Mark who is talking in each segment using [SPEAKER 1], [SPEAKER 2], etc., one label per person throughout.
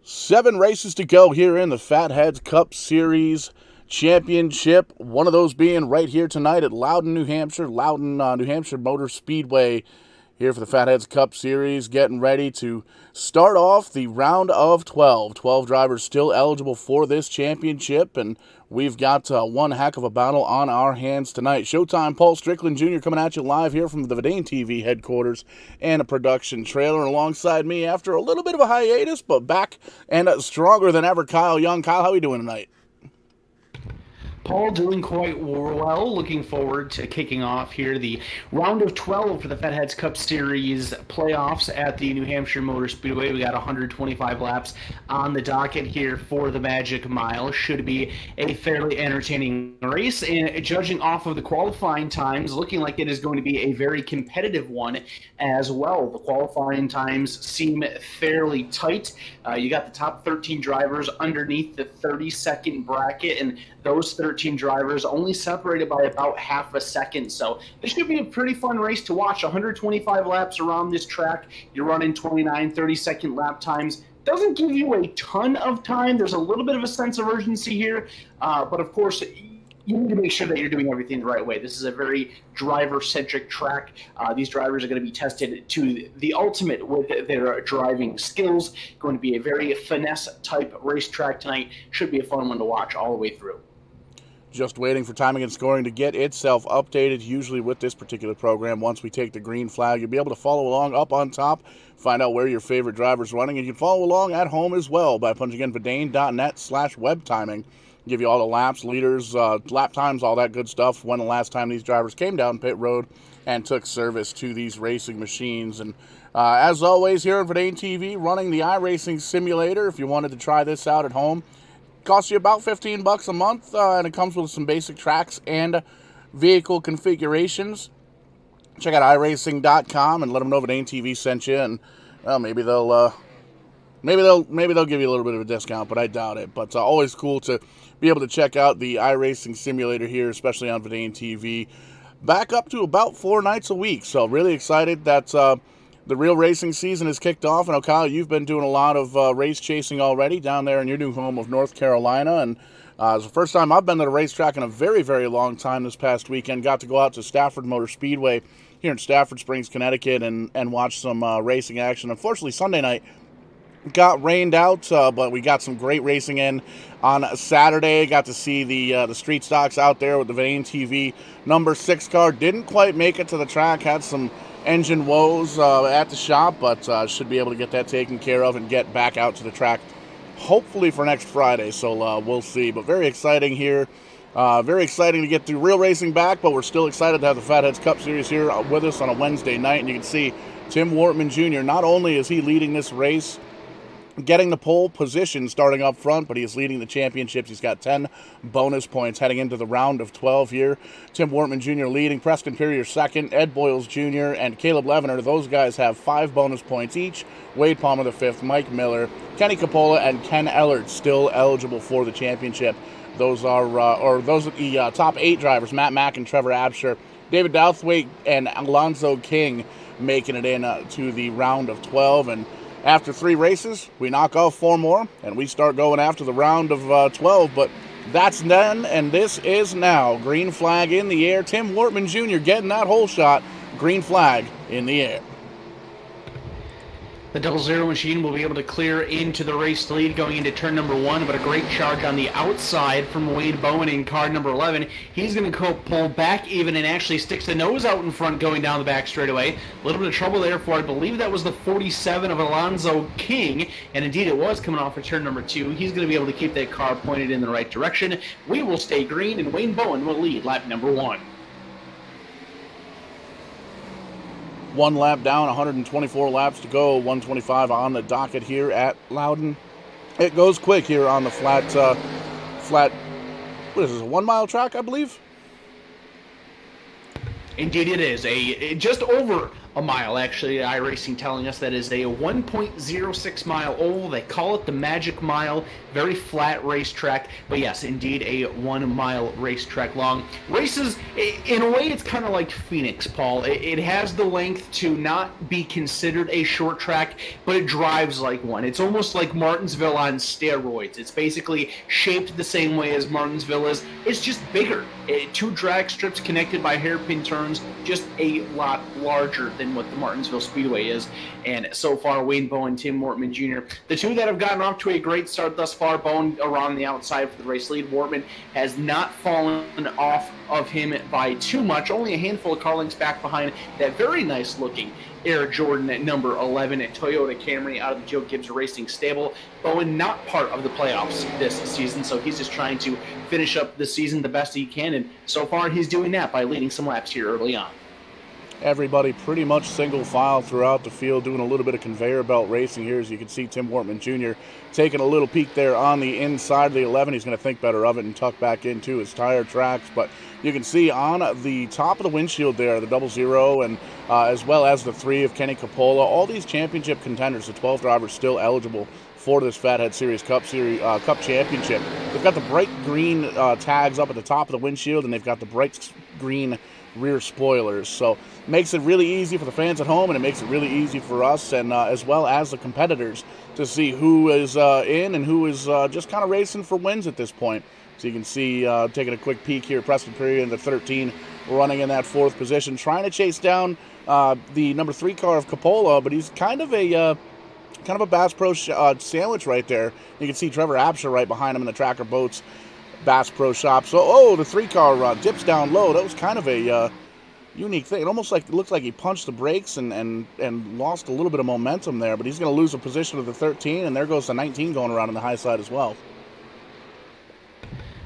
[SPEAKER 1] Seven races to go here in the FATHEADZ Cup Series Championship. One of those being right here tonight at Loudon, New Hampshire. Loudon, New Hampshire Motor Speedway here for the FATHEADZ Cup Series. Getting ready to start off the round of 12. 12 drivers still eligible for this championship, and we've got one heck of a battle on our hands tonight. Showtime Paul Strickland Jr. coming at you live here from the Loudon TV headquarters and a production trailer. Alongside me after a little bit of a hiatus, but back and stronger than ever, Kyle Young. Kyle, how are you doing tonight?
[SPEAKER 2] Paul, doing quite well. Looking forward to kicking off here the round of 12 for the FATHEADZ Cup Series playoffs at the New Hampshire Motor Speedway. We got 125 laps on the docket here for the Magic Mile. Should be a fairly entertaining race, and judging off of the qualifying times, looking like it is going to be a very competitive one as well. The qualifying times seem fairly tight. You got the top 13 drivers underneath the 30-second bracket, and those 13 drivers only separated by about half a second. So this should be a pretty fun race to watch. 125 laps around this track. You're running 29, 30-second lap times. Doesn't give you a ton of time. There's a little bit of a sense of urgency here. But of course, you need to make sure that you're doing everything the right way. This is a very driver-centric track. These drivers are going to be tested to the ultimate with their driving skills. Going to be a very finesse-type racetrack tonight. Should be a fun one to watch all the way through.
[SPEAKER 1] Just waiting for timing and scoring to get itself updated. Usually with this particular program, once we take the green flag, you'll be able to follow along up on top, find out where your favorite driver's running, and you can follow along at home as well by punching in Verdane.net/webtiming. Give you all the laps, leaders, lap times, all that good stuff, when the last time these drivers came down pit road and took service to these racing machines. And as always, here on Verdane TV, running the iRacing simulator. If you wanted to try this out at home, costs you about $15 a month, and it comes with some basic tracks and vehicle configurations. Check out iRacing.com and let them know Verdane TV sent you, and maybe they'll give you a little bit of a discount, but I doubt it. But always cool to be able to check out the iRacing simulator here, especially on Verdane TV. back up to about 4 nights a week. So really excited that the real racing season has kicked off. And Kyle, you've been doing a lot of race chasing already down there in your new home of North Carolina. And it's the first time I've been to the racetrack in a very, very long time this past weekend. Got to go out to Stafford Motor Speedway here in Stafford Springs, Connecticut, and watch some racing action. Unfortunately, Sunday night got rained out, but we got some great racing in on Saturday. Got to see the street stocks out there with the Vane TV number 6 car. Didn't quite make it to the track. Had some engine woes at the shop, but should be able to get that taken care of and get back out to the track hopefully for next Friday. So we'll see. But very exciting here. Very exciting to get the real racing back, but we're still excited to have the Fatheads Cup Series here with us on a Wednesday night. And you can see Tim Wortman Jr., not only is he leading this race, getting the pole position starting up front, but he is leading the championships. He's got 10 bonus points heading into the round of 12 here. Tim Wortman Jr. leading, Preston Perrier second, Ed Boyles Jr. and Caleb Levener. Those guys have 5 bonus points each. Wade Palmer the 5th, Mike Miller, Kenny Capola, and Ken Ellard still eligible for the championship. Those are the top 8 drivers, Matt Mack and Trevor Absher. David Douthwaite and Alonzo King making it in to the round of 12. And after 3 races, we knock off 4 more, and we start going after the round of 12. But that's then, and this is now. Green flag in the air. Tim Wortman Jr. getting that hole shot. Green flag in the air.
[SPEAKER 2] The 00 machine will be able to clear into the race lead going into turn number 1, but a great charge on the outside from Wade Bowen in car number 11. He's going to pull back even and actually sticks the nose out in front going down the back straightaway. A little bit of trouble there for, I believe that was the 47 of Alonzo King, and indeed it was coming off of turn number 2. He's going to be able to keep that car pointed in the right direction. We will stay green, and Wade Bowen will lead lap number 1.
[SPEAKER 1] 1 lap down, 124 laps to go, 125 on the docket here at Loudon. It goes quick here on the flat, what is this, a 1 mile track, I believe?
[SPEAKER 2] Indeed it is. Just over a mile, actually. iRacing telling us that is a 1.06 mile oval. They call it the Magic Mile. Very flat racetrack. But yes, indeed a 1 mile racetrack long. Races, in a way, it's kind of like Phoenix, Paul. It has the length to not be considered a short track, but it drives like one. It's almost like Martinsville on steroids. It's basically shaped the same way as Martinsville is. It's just bigger. 2 drag strips connected by hairpin turns, just a lot larger than what the Martinsville Speedway is. And so far, Wade Bowen, Tim Wortman Jr., the 2 that have gotten off to a great start thus far. Bowen around the outside for the race lead. Wortman has not fallen off of him by too much, only a handful of car lengths back behind that very nice looking Air Jordan at number 11 at Toyota Camry out of the Joe Gibbs Racing stable. Bowen not part of the playoffs this season, so he's just trying to finish up the season the best he can, and so far he's doing that by leading some laps here early on.
[SPEAKER 1] Everybody pretty much single file throughout the field, doing a little bit of conveyor belt racing here. As you can see, Tim Wortman Jr. taking a little peek there on the inside of the 11. He's going to think better of it and tuck back into his tire tracks. But you can see on the top of the windshield there, the 00 and as well as the 3 of Kenny Capola, all these championship contenders, the 12 drivers still eligible for this Fathead Series Cup Championship. They've got the bright green tags up at the top of the windshield, and they've got the bright green rear spoilers. So makes it really easy for the fans at home, and it makes it really easy for us and as well as the competitors to see who is in and who is just kind of racing for wins at this point. So you can see, taking a quick peek here, Preston Perrier in the 13 running in that 4th position, trying to chase down the number 3 car of Capola, but he's kind of a Bass Pro sandwich right there. You can see Trevor Absher right behind him in the Tracker Boats Bass Pro Shop. So, the 3 car dips down low. That was kind of a unique thing. It almost looks like he punched the brakes and lost a little bit of momentum there, but he's going to lose a position to the 13, and there goes the 19 going around on the high side as well.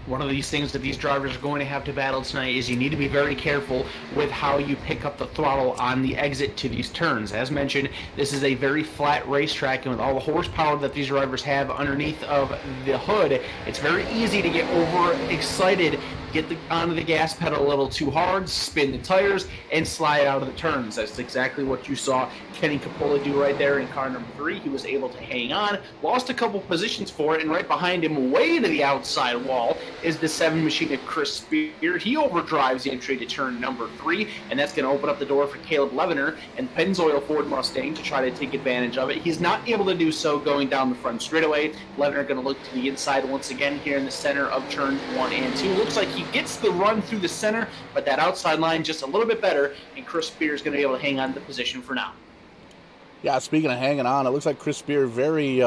[SPEAKER 2] One of these things that these drivers are going to have to battle tonight is you need to be very careful with how you pick up the throttle on the exit to these turns. As mentioned, this is a very flat racetrack, and with all the horsepower that these drivers have underneath of the hood, it's very easy to get overexcited get onto the gas pedal a little too hard, spin the tires, and slide out of the turns. That's exactly what you saw Kenny Capola do right there in car number 3. He was able to hang on, lost a couple positions for it, and right behind him, way to the outside wall, is the 7 machine of Chris Spear. He overdrives the entry to turn number 3, and that's going to open up the door for Caleb Levener and Pennzoil Ford Mustang to try to take advantage of it. He's not able to do so going down the front straightaway. Levener going to look to the inside once again here in the center of turns 1 and 2. Looks like he gets the run through the center, but that outside line just a little bit better, and Chris Spear is going to be able to hang on to the position for now.
[SPEAKER 1] Yeah, speaking of hanging on, it looks like Chris Spear very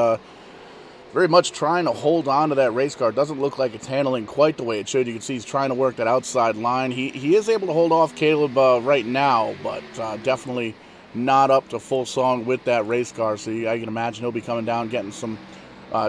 [SPEAKER 1] much trying to hold on to that race car. It doesn't look like it's handling quite the way it should. You can see he's trying to work that outside line. He is able to hold off Caleb right now, but definitely not up to full song with that race car. So I can imagine he'll be coming down, getting some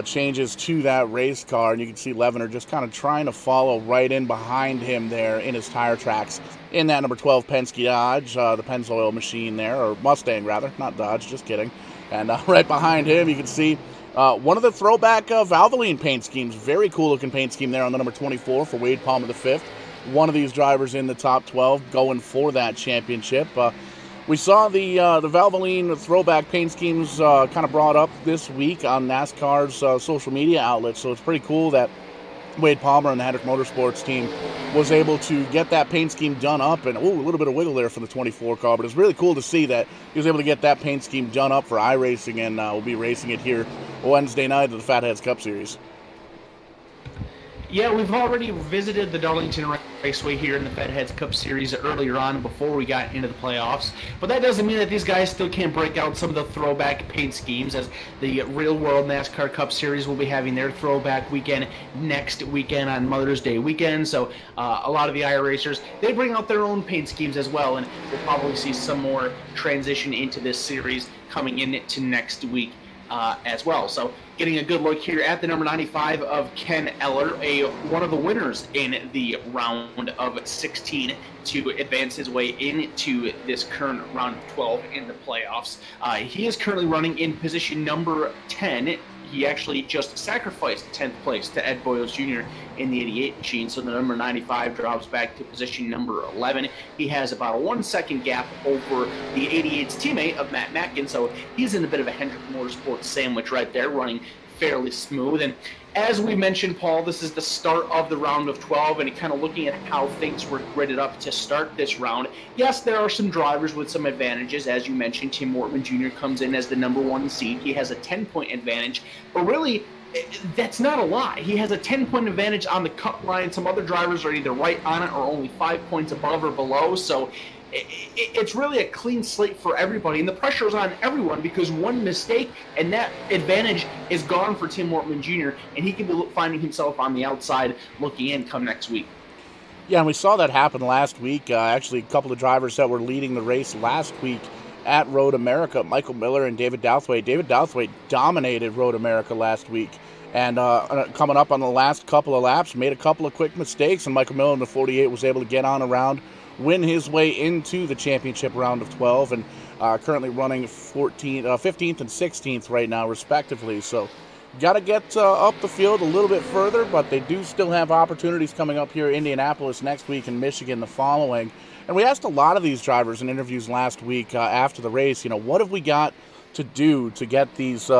[SPEAKER 1] changes to that race car, and you can see Levener just kind of trying to follow right in behind him there in his tire tracks in that number 12 Penske Dodge, the Pennzoil machine there, or Mustang rather, not Dodge, just kidding. And right behind him you can see one of the throwback Valvoline paint schemes. Very cool looking paint scheme there on the number 24 for Wade Palmer V. One of these drivers in the top 12 going for that championship. We saw the Valvoline throwback paint schemes kind of brought up this week on NASCAR's social media outlets, so it's pretty cool that Wade Palmer and the Hendrick Motorsports team was able to get that paint scheme done up, and a little bit of wiggle there for the 24 car, but it's really cool to see that he was able to get that paint scheme done up for iRacing, and we'll be racing it here Wednesday night at the FATHEADZ Cup Series.
[SPEAKER 2] Yeah, we've already visited the Darlington Raceway here in the FATHEADZ Cup Series earlier on before we got into the playoffs. But that doesn't mean that these guys still can't break out some of the throwback paint schemes, as the Real World NASCAR Cup Series will be having their throwback weekend next weekend on Mother's Day weekend. So a lot of the iRacers, they bring out their own paint schemes as well, and we'll probably see some more transition into this series coming into next week as well. So getting a good look here at the number 95 of Ken Eller, one of the winners in the round of 16 to advance his way into this current round of 12 in the playoffs. He is currently running in position number 10. He actually just sacrificed 10th place to Ed Boyles Jr. in the 88 machine, so the number 95 drops back to position number 11. He has about a 1 second gap over the 88's teammate of Matt Mackin, so he's in a bit of a Hendrick Motorsports sandwich right there, running fairly smooth. And as we mentioned, Paul, this is the start of the round of 12, and kind of looking at how things were gridded up to start this round. Yes, there are some drivers with some advantages. As you mentioned, Tim Wortman Jr. comes in as the number 1 seed. He has a 10-point advantage, but really, that's not a lot. He has a 10-point advantage on the cut line. Some other drivers are either right on it or only 5 points above or below, so it's really a clean slate for everybody, and the pressure is on everyone because one mistake and that advantage is gone for Tim Wortman Jr., and he can be finding himself on the outside looking in come next week.
[SPEAKER 1] Yeah, and we saw that happen last week. Actually, a couple of drivers that were leading the race last week at Road America, Michael Miller and David Douthwaite. David Douthwaite dominated Road America last week, and coming up on the last couple of laps, made a couple of quick mistakes, and Michael Miller in the 48 was able to get on around, win his way into the championship round of 12, and currently running 15th and 16th right now, respectively. So got to get up the field a little bit further, but they do still have opportunities coming up here in Indianapolis next week and Michigan the following. And we asked a lot of these drivers in interviews last week after the race, what have we got to do to get these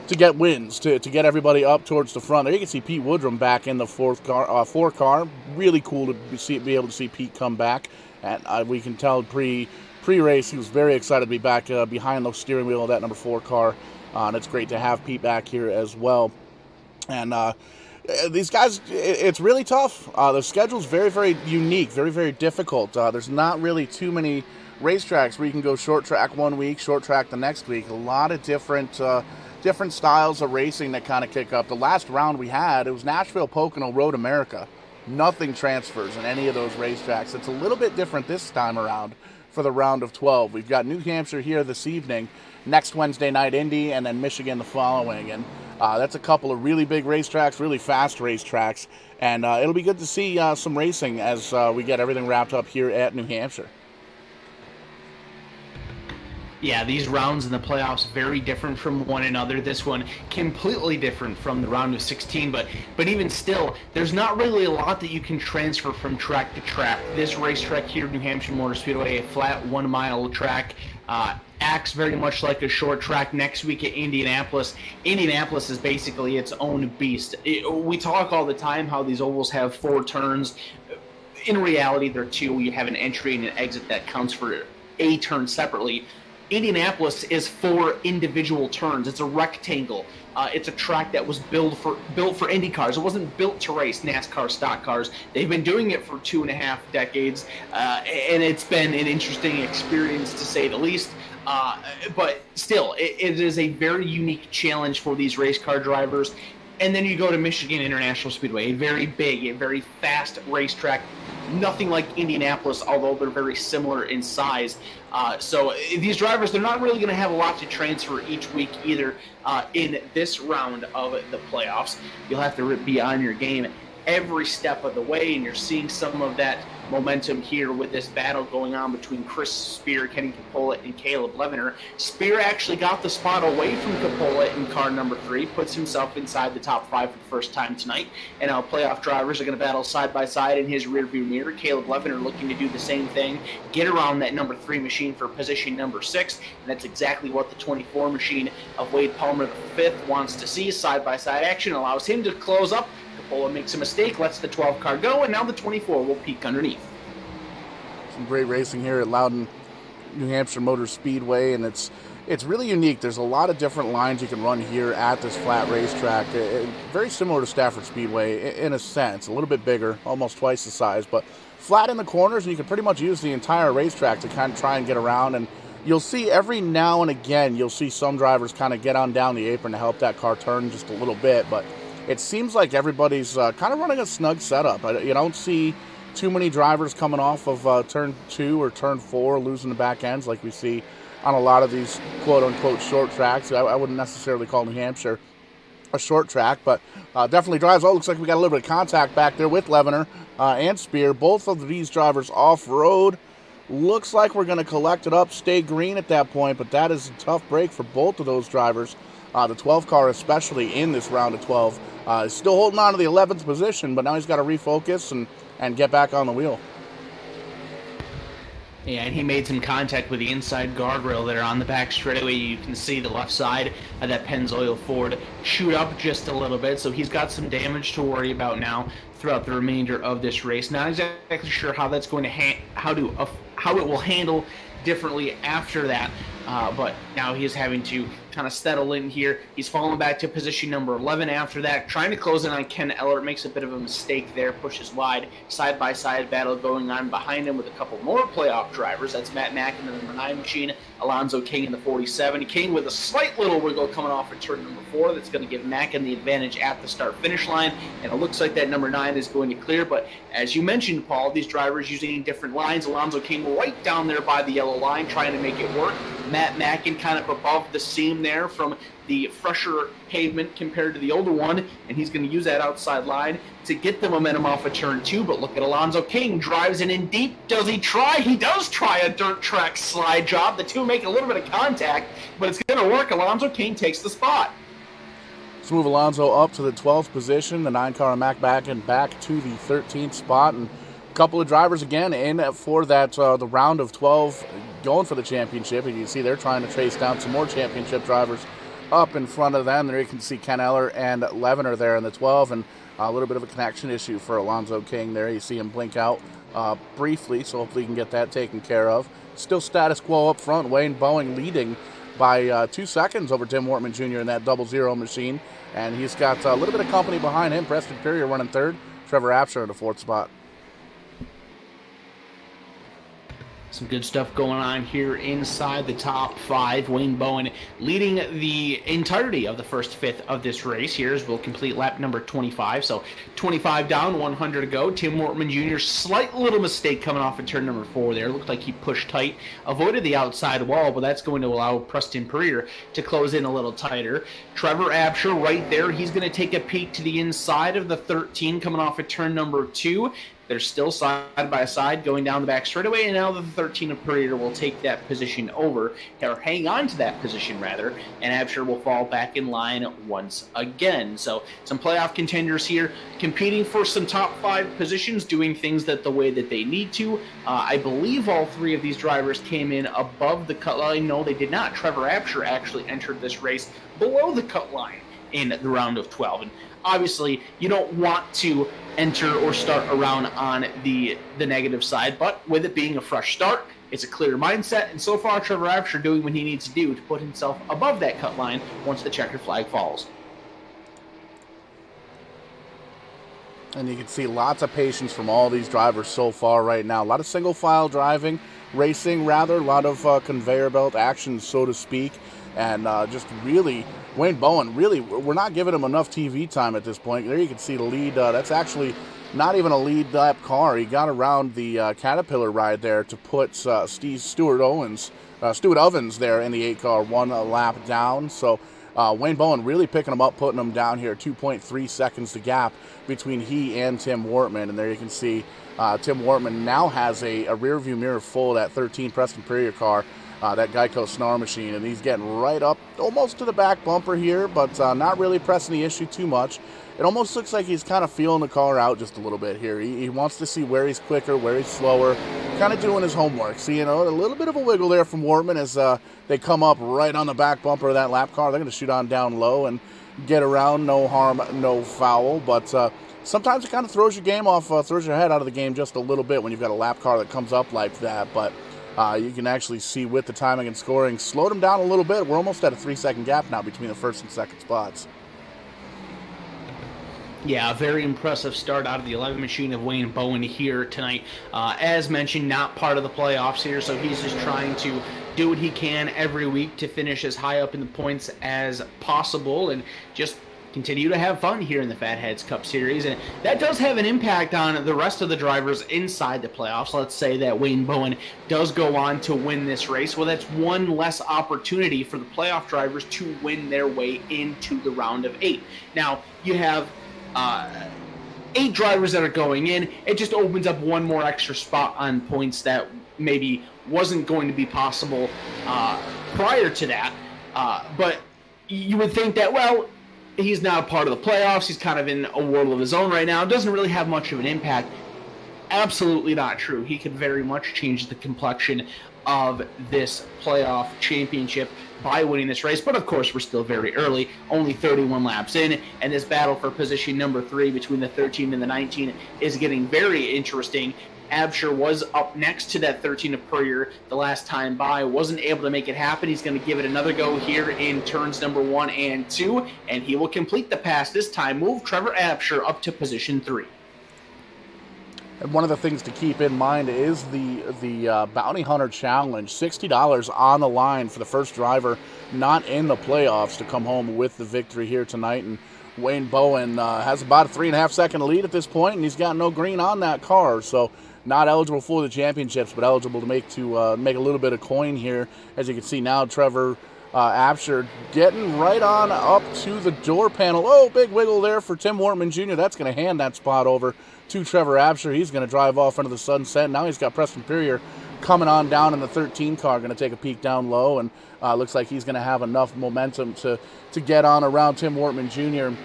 [SPEAKER 1] to get wins, to get everybody up towards the front. There you can see Pete Woodrum back in the four car. Really cool to be able to see Pete come back. And we can tell pre-race he was very excited to be back behind the steering wheel of that number 4 car. And it's great to have Pete back here as well. And these guys, it's really tough. The schedule's very, very unique, very, very difficult. There's not really too many racetracks where you can go short track one week, short track the next week. A lot of different styles of racing that kind of kick up. The last round we had, it was Nashville, Pocono, Road America. Nothing transfers in any of those racetracks. It's a little bit different this time around for the round of 12. We've got New Hampshire here this evening, next Wednesday night Indy, and then Michigan the following. And that's a couple of really big racetracks, really fast racetracks. And it'll be good to see some racing as we get everything wrapped up here at New Hampshire.
[SPEAKER 2] Yeah, these rounds in the playoffs very different from one another. This one completely different from the round of 16, but even still, there's not really a lot that you can transfer from track to track. This racetrack here at New Hampshire Motor Speedway, a flat 1 mile track, acts very much like a short track. Next week at Indianapolis, Indianapolis is basically its own beast. We talk all the time how these ovals have 4 turns. In reality, they're 2. You have an entry and an exit that counts for a turn separately. Indianapolis is 4 individual turns. It's a rectangle. It's a track that was built for Indy cars. It wasn't built to race NASCAR stock cars. They've been doing it for 2.5 decades, and it's been an interesting experience to say the least. But still, it is a very unique challenge for these race car drivers. And then you go to Michigan International Speedway, a very big, a very fast racetrack. Nothing like Indianapolis, although they're very similar in size. So these drivers, they're not really going to have a lot to transfer each week either in this round of the playoffs. You'll have to be on your game every step of the way, and you're seeing some of that momentum here with this battle going on between Chris Spear, Kenny Capola, and Caleb Levener. Spear actually got the spot away from Capola in car number 3, puts himself inside the top 5 for the first time tonight, and now playoff drivers are going to battle side by side in his rearview mirror. Caleb Levener looking to do the same thing, get around that number 3 machine for position number 6, and that's exactly what the 24 machine of Wade Palmer V wants to see. Side by side action allows him to close up. Capola makes a mistake, lets the 12 car go, and now the 24 will peek underneath.
[SPEAKER 1] Some great racing here at Loudon, New Hampshire Motor Speedway, and it's really unique. There's a lot of different lines you can run here at this flat racetrack. Very similar to Stafford Speedway in a sense, a little bit bigger, almost twice the size, but flat in the corners, and you can pretty much use the entire racetrack to kind of try and get around. And you'll see every now and again, you'll see some drivers kind of get on down the apron to help that car turn just a little bit, but it seems like everybody's kind of running a snug setup. You don't see too many drivers coming off of turn 2 or turn 4 losing the back ends like we see on a lot of these quote-unquote short tracks. I wouldn't necessarily call New Hampshire a short track, but definitely drives. Oh, looks like we got a little bit of contact back there with Levener and Spear. Both of these drivers off-road. Looks like we're going to collect it up, stay green at that point, but that is a tough break for both of those drivers. The 12 car, especially in this round of 12, is still holding on to the 11th position, but now he's got to refocus and get back on the wheel.
[SPEAKER 2] Yeah, and he made some contact with the inside guardrail there on the back straightaway. You can see the left side of that Pennzoil Ford shoot up just a little bit, so he's got some damage to worry about now throughout the remainder of this race. Not exactly sure how that's going to how it will handle differently after that, but now he is having to kind of settle in here. He's fallen back to position number 11 after that, trying to close in on Ken Eller. Makes a bit of a mistake there, pushes wide. Side-by-side battle going on behind him with a couple more playoff drivers. That's Matt Mack in the number 9 machine, Alonzo King in the 47. King with a slight little wiggle coming off at turn number 4. That's going to give Mackin the advantage at the start-finish line, and it looks like that number 9 is going to clear. But as you mentioned, Paul, these drivers using different lines. Alonzo King right down there by the yellow line, trying to make it work. Matt Mackin kind of above the seam there from the fresher pavement compared to the older one, and he's going to use that outside line to get the momentum off of turn 2. But look at Alonzo King, drives it in deep. Does he try? He does try a dirt track slide job. The two make a little bit of contact, but it's going to work. Alonzo King takes the spot.
[SPEAKER 1] Let's move Alonzo up to the 12th position. The 9 car Mac back and back to the 13th spot, and a couple of drivers again in for that the round of 12 going for the championship. And you can see they're trying to trace down some more championship drivers up in front of them. There you can see Ken Eller and Levener there in the 12, and a little bit of a connection issue for Alonzo King there. You see him blink out briefly, so hopefully he can get that taken care of. Still status quo up front. Wayne Boeing leading by 2 seconds over Tim Wortman Jr. in that 00 machine, and he's got a little bit of company behind him. Preston Perrier running 3rd, Trevor Apsher in the 4th spot.
[SPEAKER 2] Some good stuff going on here inside the top 5. Wayne Bowen leading the entirety of the first fifth of this race. Here's we'll complete lap number 25. So 25 down, 100 to go. Tim Wortman Jr. slight little mistake coming off of turn number 4 there. Looked like he pushed tight, avoided the outside wall, but that's going to allow Preston Perrier to close in a little tighter. Trevor Apsher right there. He's going to take a peek to the inside of the 13 coming off of turn number 2. They're still side by side going down the back straightaway, and now the 13 of Puryear will take that position over, or hang on to that position rather, and Absher will fall back in line once again. So some playoff contenders here competing for some top 5 positions, doing things the way that they need to. I believe all 3 of these drivers came in above the cut line. No, they did not. Trevor Absher actually entered this race below the cut line in the round of 12. And obviously, you don't want to enter or start around on the negative side, but with it being a fresh start, it's a clear mindset, and so far Trevor Absher doing what he needs to do to put himself above that cut line once the checkered flag falls.
[SPEAKER 1] And you can see lots of patience from all these drivers so far right now. A lot of single file racing, a lot of conveyor belt action, so to speak, and just really Wayne Bowen, really, we're not giving him enough TV time at this point. There you can see the lead. That's actually not even a lead lap car. He got around the Caterpillar ride there to put Stuart Ovens there in the 8 car, 1 lap down. So Wayne Bowen really picking him up, putting him down here. 2.3 seconds the gap between he and Tim Wortman. And there you can see Tim Wortman now has a rear view mirror full of that 13 Preston Puryear car. That Geico Snarl machine, and he's getting right up almost to the back bumper here, but not really pressing the issue too much. It almost looks like he's kind of feeling the car out just a little bit here. He wants to see where he's quicker, where he's slower, kind of doing his homework. See, a little bit of a wiggle there from Wortman as they come up right on the back bumper of that lap car. They're going to shoot on down low and get around, no harm, no foul, but sometimes it kind of throws your game off, throws your head out of the game just a little bit when you've got a lap car that comes up like that, but you can actually see with the timing and scoring, slowed him down a little bit. We're almost at a 3-second gap now between the first and second spots.
[SPEAKER 2] Yeah, a very impressive start out of the 11 machine of Wayne Bowen here tonight. As mentioned, not part of the playoffs here, so he's just trying to do what he can every week to finish as high up in the points as possible and just continue to have fun here in the FATHEADZ Cup Series, and that does have an impact on the rest of the drivers inside the playoffs. Let's say that Wayne Bowen does go on to win this race. Well, that's one less opportunity for the playoff drivers to win their way into the round of 8. Now, you have 8 drivers that are going in. It just opens up one more extra spot on points that maybe wasn't going to be possible prior to that, but you would think that, well, he's not a part of the playoffs. He's kind of in a world of his own right now. Doesn't really have much of an impact. Absolutely not true. He could very much change the complexion of this playoff championship by winning this race. But of course, we're still very early, only 31 laps in, and this battle for position number 3 between the 13 and the 19 is getting very interesting. Absher was up next to that 13 of Puryear the last time by, wasn't able to make it happen. He's going to give it another go here in turns number 1 and 2, and he will complete the pass this time, move Trevor Absher up to position 3.
[SPEAKER 1] And one of the things to keep in mind is the Bounty Hunter Challenge. $60 on the line for the first driver not in the playoffs to come home with the victory here tonight. And Wayne Bowen has about a 3.5-second lead at this point, and he's got no green on that car. So not eligible for the championships, but eligible to make a little bit of coin here. As you can see now, Trevor Absher getting right on up to the door panel. Oh, big wiggle there for Tim Wortman Jr. That's going to hand that spot over to Trevor Absher. He's going to drive off into the sunset. Now he's got Preston Puryear coming on down in the 13 car, going to take a peek down low, and looks like he's going to have enough momentum to get on around Tim Wortman Jr.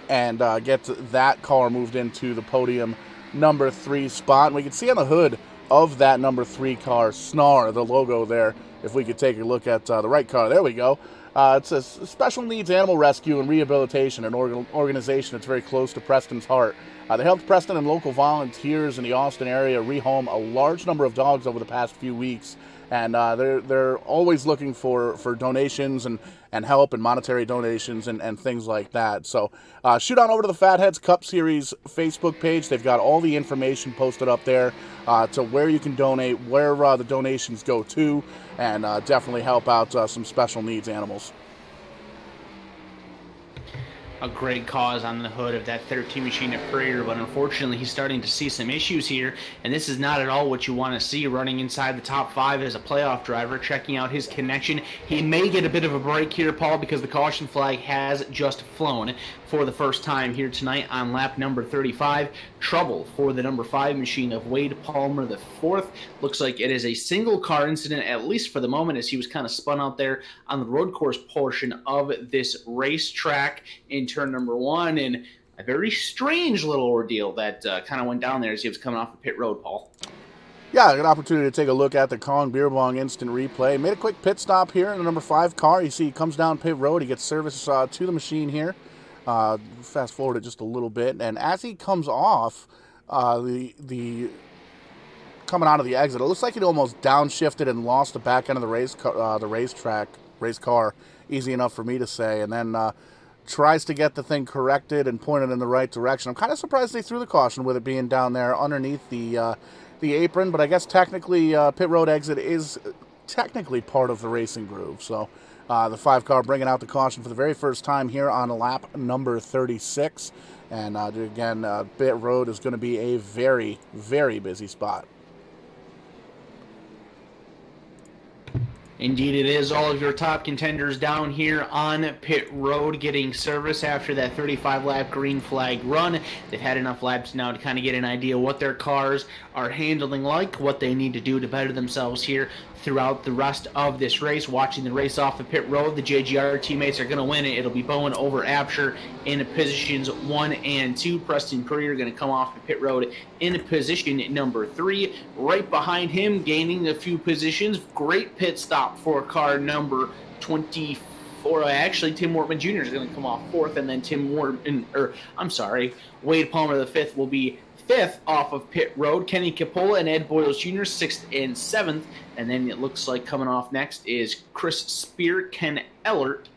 [SPEAKER 1] and get that car moved into the podium number 3 spot. And we can see on the hood of that number 3 car, SNAR, the logo there. If we could take a look at the right car, there we go. It's a Special Needs Animal Rescue and Rehabilitation, an organization that's very close to Preston's heart. They helped Preston and local volunteers in the Austin area rehome a large number of dogs over the past few weeks, and they're always looking for donations and help and monetary donations and things like that. So shoot on over to the FATHEADZ Cup Series Facebook page. They've got all the information posted up there to where you can donate, where the donations go to, and definitely help out some special needs animals.
[SPEAKER 2] a great cause on the hood of that 13 machine at Prater, but unfortunately he's starting to see some issues here, and this is not at all what you want to see running inside the top 5 as a playoff driver, checking out his connection. He may get a bit of a break here, Paul, because the caution flag has just flown for the first time here tonight on lap number 35. Trouble for the number 5 machine of Wade Palmer the fourth. Looks like it is a single car incident, at least for the moment, as he was kind of spun out there on the road course portion of this racetrack in turn number 1, and a very strange little ordeal that kind of went down there as he was coming off the pit road, Paul.
[SPEAKER 1] Yeah, an opportunity to take a look at the Kong Beer Bong instant replay. Made a quick pit stop here in the number 5 car. You see he comes down pit road. He gets service to the machine here. Fast forward it just a little bit, and as he comes off the coming out of the exit, it looks like he almost downshifted and lost the back end of the race car. Easy enough for me to say, and then tries to get the thing corrected and pointed in the right direction. I'm kind of surprised they threw the caution with it being down there underneath the apron, but I guess technically pit road exit is technically part of the racing groove. So the 5 car bringing out the caution for the very first time here on lap number 36. And again, pit road is going to be a very, very busy spot.
[SPEAKER 2] Indeed it is. All of your top contenders down here on pit road getting service after that 35-lap green flag run. They've had enough laps now to kind of get an idea what their cars are handling like, what they need to do to better themselves here throughout the rest of this race. Watching the race off the pit road, the JGR teammates are going to win it. It'll be Bowen over Absher in positions 1 and 2. Preston Courier going to come off the pit road in position number 3. Right behind him, gaining a few positions. Great pit stop for car number 24. Actually, Tim Wortman Jr. is going to come off 4th, and then Wade Palmer the 5th will be 5th off of pit road. Kenny Capola and Ed Boyles Jr. 6th and 7th. And then it looks like coming off next is Chris Spear, Ken Ellert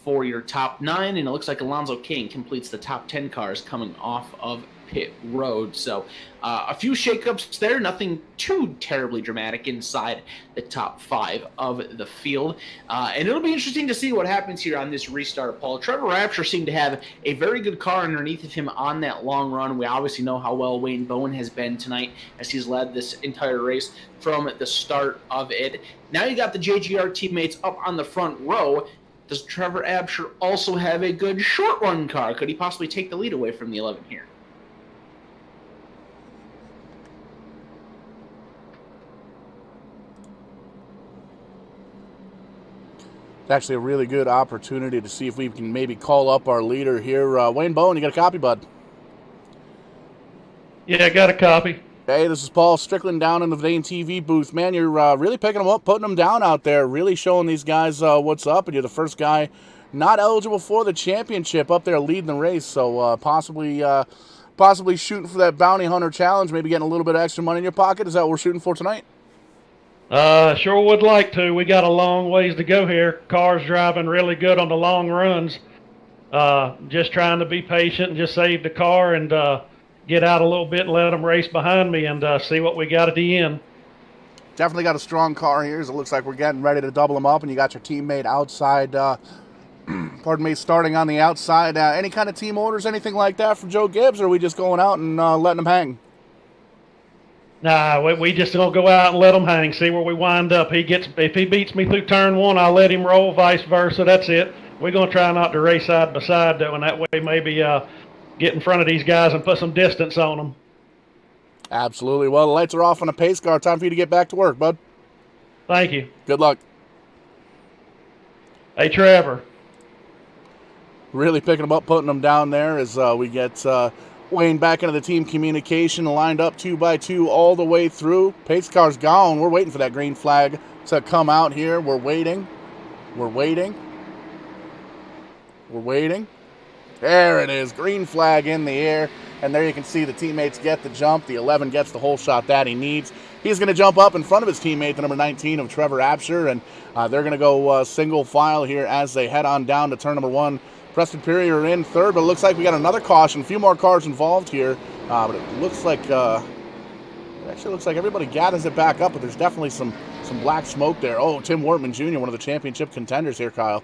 [SPEAKER 2] for your top 9. And it looks like Alonzo King completes the top 10 cars coming off of pit road. So a few shakeups there, nothing too terribly dramatic inside the top 5 of the field. And it'll be interesting to see what happens here on this restart, Paul. Trevor Rapture seemed to have a very good car underneath of him on that long run. We obviously know how well Wayne Bowen has been tonight as he's led this entire race from the start of it. Now you got the JGR teammates up on the front row. Does Trevor Absher also have a good short run car? Could he possibly take the lead away from the 11 here?
[SPEAKER 1] It's actually a really good opportunity to see if we can maybe call up our leader here. Wayne Bowen, you got a copy, bud?
[SPEAKER 3] Yeah, I got a copy.
[SPEAKER 1] Hey, this is Paul Strickland down in the Vane TV booth. Man, you're really picking them up, putting them down out there, really showing these guys what's up, and you're the first guy not eligible for the championship up there leading the race, so possibly shooting for that Bounty Hunter Challenge, maybe getting a little bit of extra money in your pocket. Is that what we're shooting for tonight?
[SPEAKER 3] Sure would like to. We got a long ways to go here. Car's driving really good on the long runs. Just trying to be patient and just save the car and get out a little bit and let them race behind me and see what we got at the end.
[SPEAKER 1] Definitely got a strong car here. As it looks like we're getting ready to double them up, and you got your teammate outside, starting on the outside. Any kind of team orders, anything like that from Joe Gibbs, or are we just going out and letting them hang?
[SPEAKER 3] Nah, we just don't go out and let him hang, see where we wind up. If he beats me through turn 1, I'll let him roll, vice versa. That's it. We're going to try not to race side by side, though, and that way maybe get in front of these guys and put some distance on them.
[SPEAKER 1] Absolutely. Well, the lights are off on a pace car. Time for you to get back to work, bud.
[SPEAKER 3] Thank you.
[SPEAKER 1] Good luck.
[SPEAKER 3] Hey, Trevor.
[SPEAKER 1] Really picking them up, putting them down there as we get Wayne back into the team communication, lined up 2x2 all the way through. Pace car's gone. We're waiting for that green flag to come out here. We're waiting. There it is. Green flag in the air. And there you can see the teammates get the jump. The 11 gets the whole shot that he needs. He's going to jump up in front of his teammate, the number 19 of Trevor Absher. And they're going to go single file here as they head on down to turn number 1. Preston Perrier in third, but it looks like we got another caution. A few more cars involved here. But it looks like everybody gathers it back up, but there's definitely some black smoke there. Oh, Tim Wortman Jr., one of the championship contenders here, Kyle.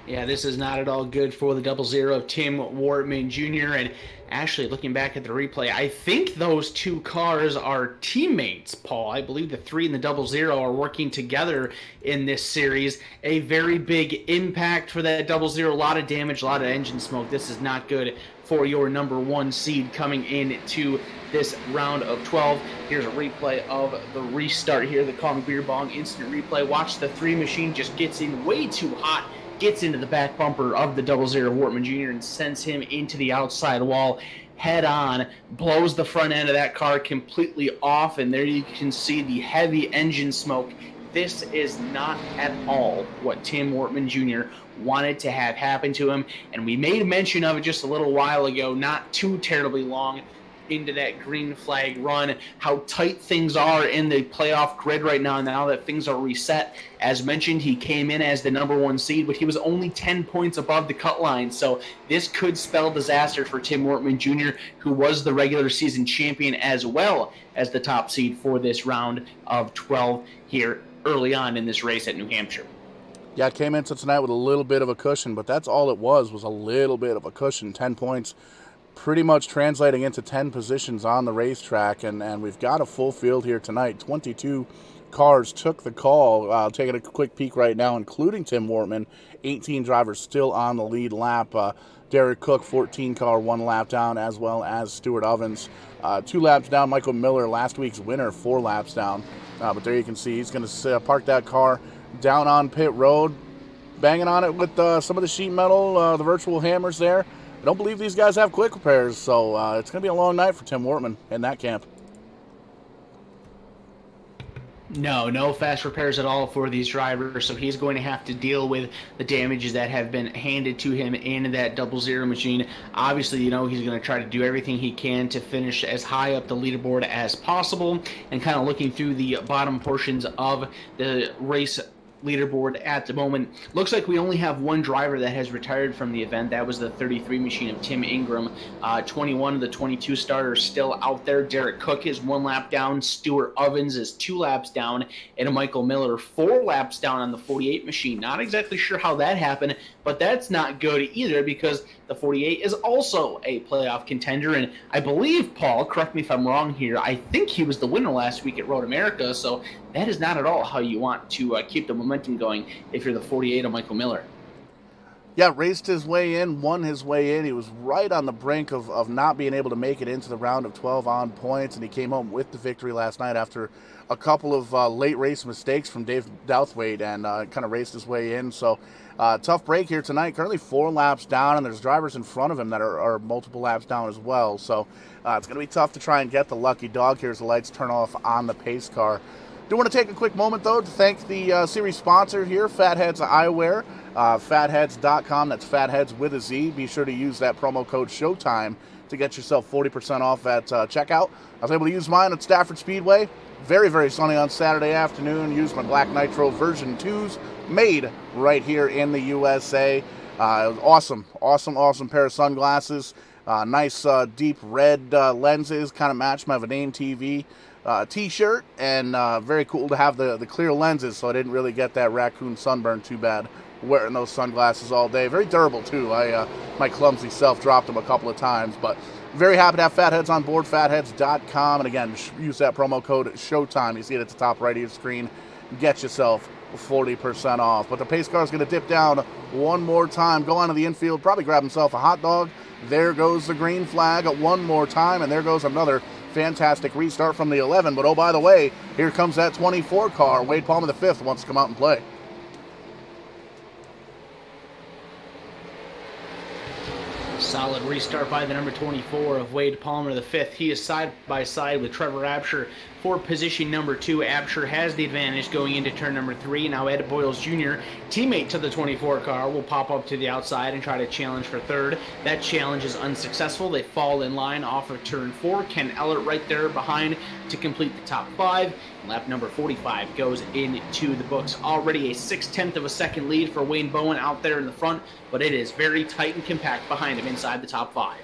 [SPEAKER 2] Yeah, this is not at all good for the 00 of Tim Wortman Jr. And actually, looking back at the replay, I think those two cars are teammates, Paul. I believe the 3 and the 00 are working together in this series. A very big impact for that 00. A lot of damage, a lot of engine smoke. This is not good for your number 1 seed coming into this round of 12. Here's a replay of the restart here, the Kong Beer Bong instant replay. Watch the 3 machine just gets in way too hot, gets into the back bumper of the 00 Wortman Jr. and sends him into the outside wall head on, blows the front end of that car completely off, and there you can see the heavy engine smoke. This is not at all what Tim Wortman Jr. wanted to have happen to him, and we made mention of it just a little while ago, not too terribly long into that green flag run, how tight things are in the playoff grid right now that things are reset. As mentioned, he came in as the number 1 seed, but he was only 10 points above the cut line, so this could spell disaster for Tim Wortman Jr., who was the regular season champion as well as the top seed for this round of 12 here early on in this race at New Hampshire.
[SPEAKER 1] Yeah, it came into tonight with a little bit of a cushion, but that's all it was a little bit of a cushion. 10 points pretty much translating into 10 positions on the racetrack, and we've got a full field here tonight. 22 cars took the call. Taking a quick peek right now, including Tim Wortman. 18 drivers still on the lead lap. Derek Cook, 14 car, 1 lap down, as well as Stuart Ovens. 2 laps down. Michael Miller, last week's winner, 4 laps down. But there you can see he's going to park that car down on pit road, banging on it with some of the sheet metal, the virtual hammers there. I don't believe these guys have quick repairs, so it's going to be a long night for Tim Wortman in that camp.
[SPEAKER 2] No fast repairs at all for these drivers, so he's going to have to deal with the damages that have been handed to him in that 00 machine. Obviously, he's going to try to do everything he can to finish as high up the leaderboard as possible, and kind of looking through the bottom portions of the race leaderboard at the moment. Looks like we only have 1 driver that has retired from the event. That was the 33 machine of Tim Ingram. 21 of the 22 starters still out there. Derek Cook is 1 lap down. Stuart Ovens is 2 laps down. And Michael Miller 4 laps down on the 48 machine. Not exactly sure how that happened, but that's not good either, because the 48 is also a playoff contender. And I believe, Paul, correct me if I'm wrong here, I think he was the winner last week at Road America, so that is not at all how you want to keep the momentum going if you're the 48 of Michael Miller.
[SPEAKER 1] Yeah, raced his way in, won his way in. He was right on the brink of not being able to make it into the round of 12 on points, and he came home with the victory last night after a couple of late race mistakes from Dave Douthwaite, and kind of raced his way in. So tough break here tonight. Currently 4 laps down, and there's drivers in front of him that are multiple laps down as well. So it's going to be tough to try and get the lucky dog here as the lights turn off on the pace car. Do want to take a quick moment, though, to thank the series sponsor here, FATHEADZ Eyewear. FATHEADZ.com, that's FATHEADZ with a Z. Be sure to use that promo code SHOWTIME to get yourself 40% off at checkout. I was able to use mine at Stafford Speedway. Very, very sunny on Saturday afternoon. Used my Black Nitro version 2s, made right here in the USA. It was awesome pair of sunglasses. Nice deep red lenses, kind of matched my Vanane TV t-shirt, and very cool to have the clear lenses, so I didn't really get that raccoon sunburn too bad wearing those sunglasses all day. Very durable too. My clumsy self dropped them a couple of times, but very happy to have FATHEADZ on board. FATHEADZ.com, and again, use that promo code SHOWTIME. You see it at the top right of your screen. Get yourself 40% off. But the pace car is going to dip down one more time, go onto the infield, probably grab himself a hot dog. There goes the green flag one more time, and there goes another fantastic restart from the 11. But oh, by the way, here comes that 24 car. Wade Palmer the 5th wants to come out and play.
[SPEAKER 2] Solid restart by the number 24 of Wade Palmer the 5th. He is side by side with Trevor Absher for position number 2. Absher has the advantage going into turn number 3. Now Ed Boyles Jr., teammate to the 24 car, will pop up to the outside and try to challenge for 3rd. That challenge is unsuccessful. They fall in line off of turn 4. Ken Ellert right there behind to complete the top 5. Lap number 45 goes into the books. Already a 6/10 of a second lead for Wayne Bowen out there in the front, but it is very tight and compact behind him inside the top 5.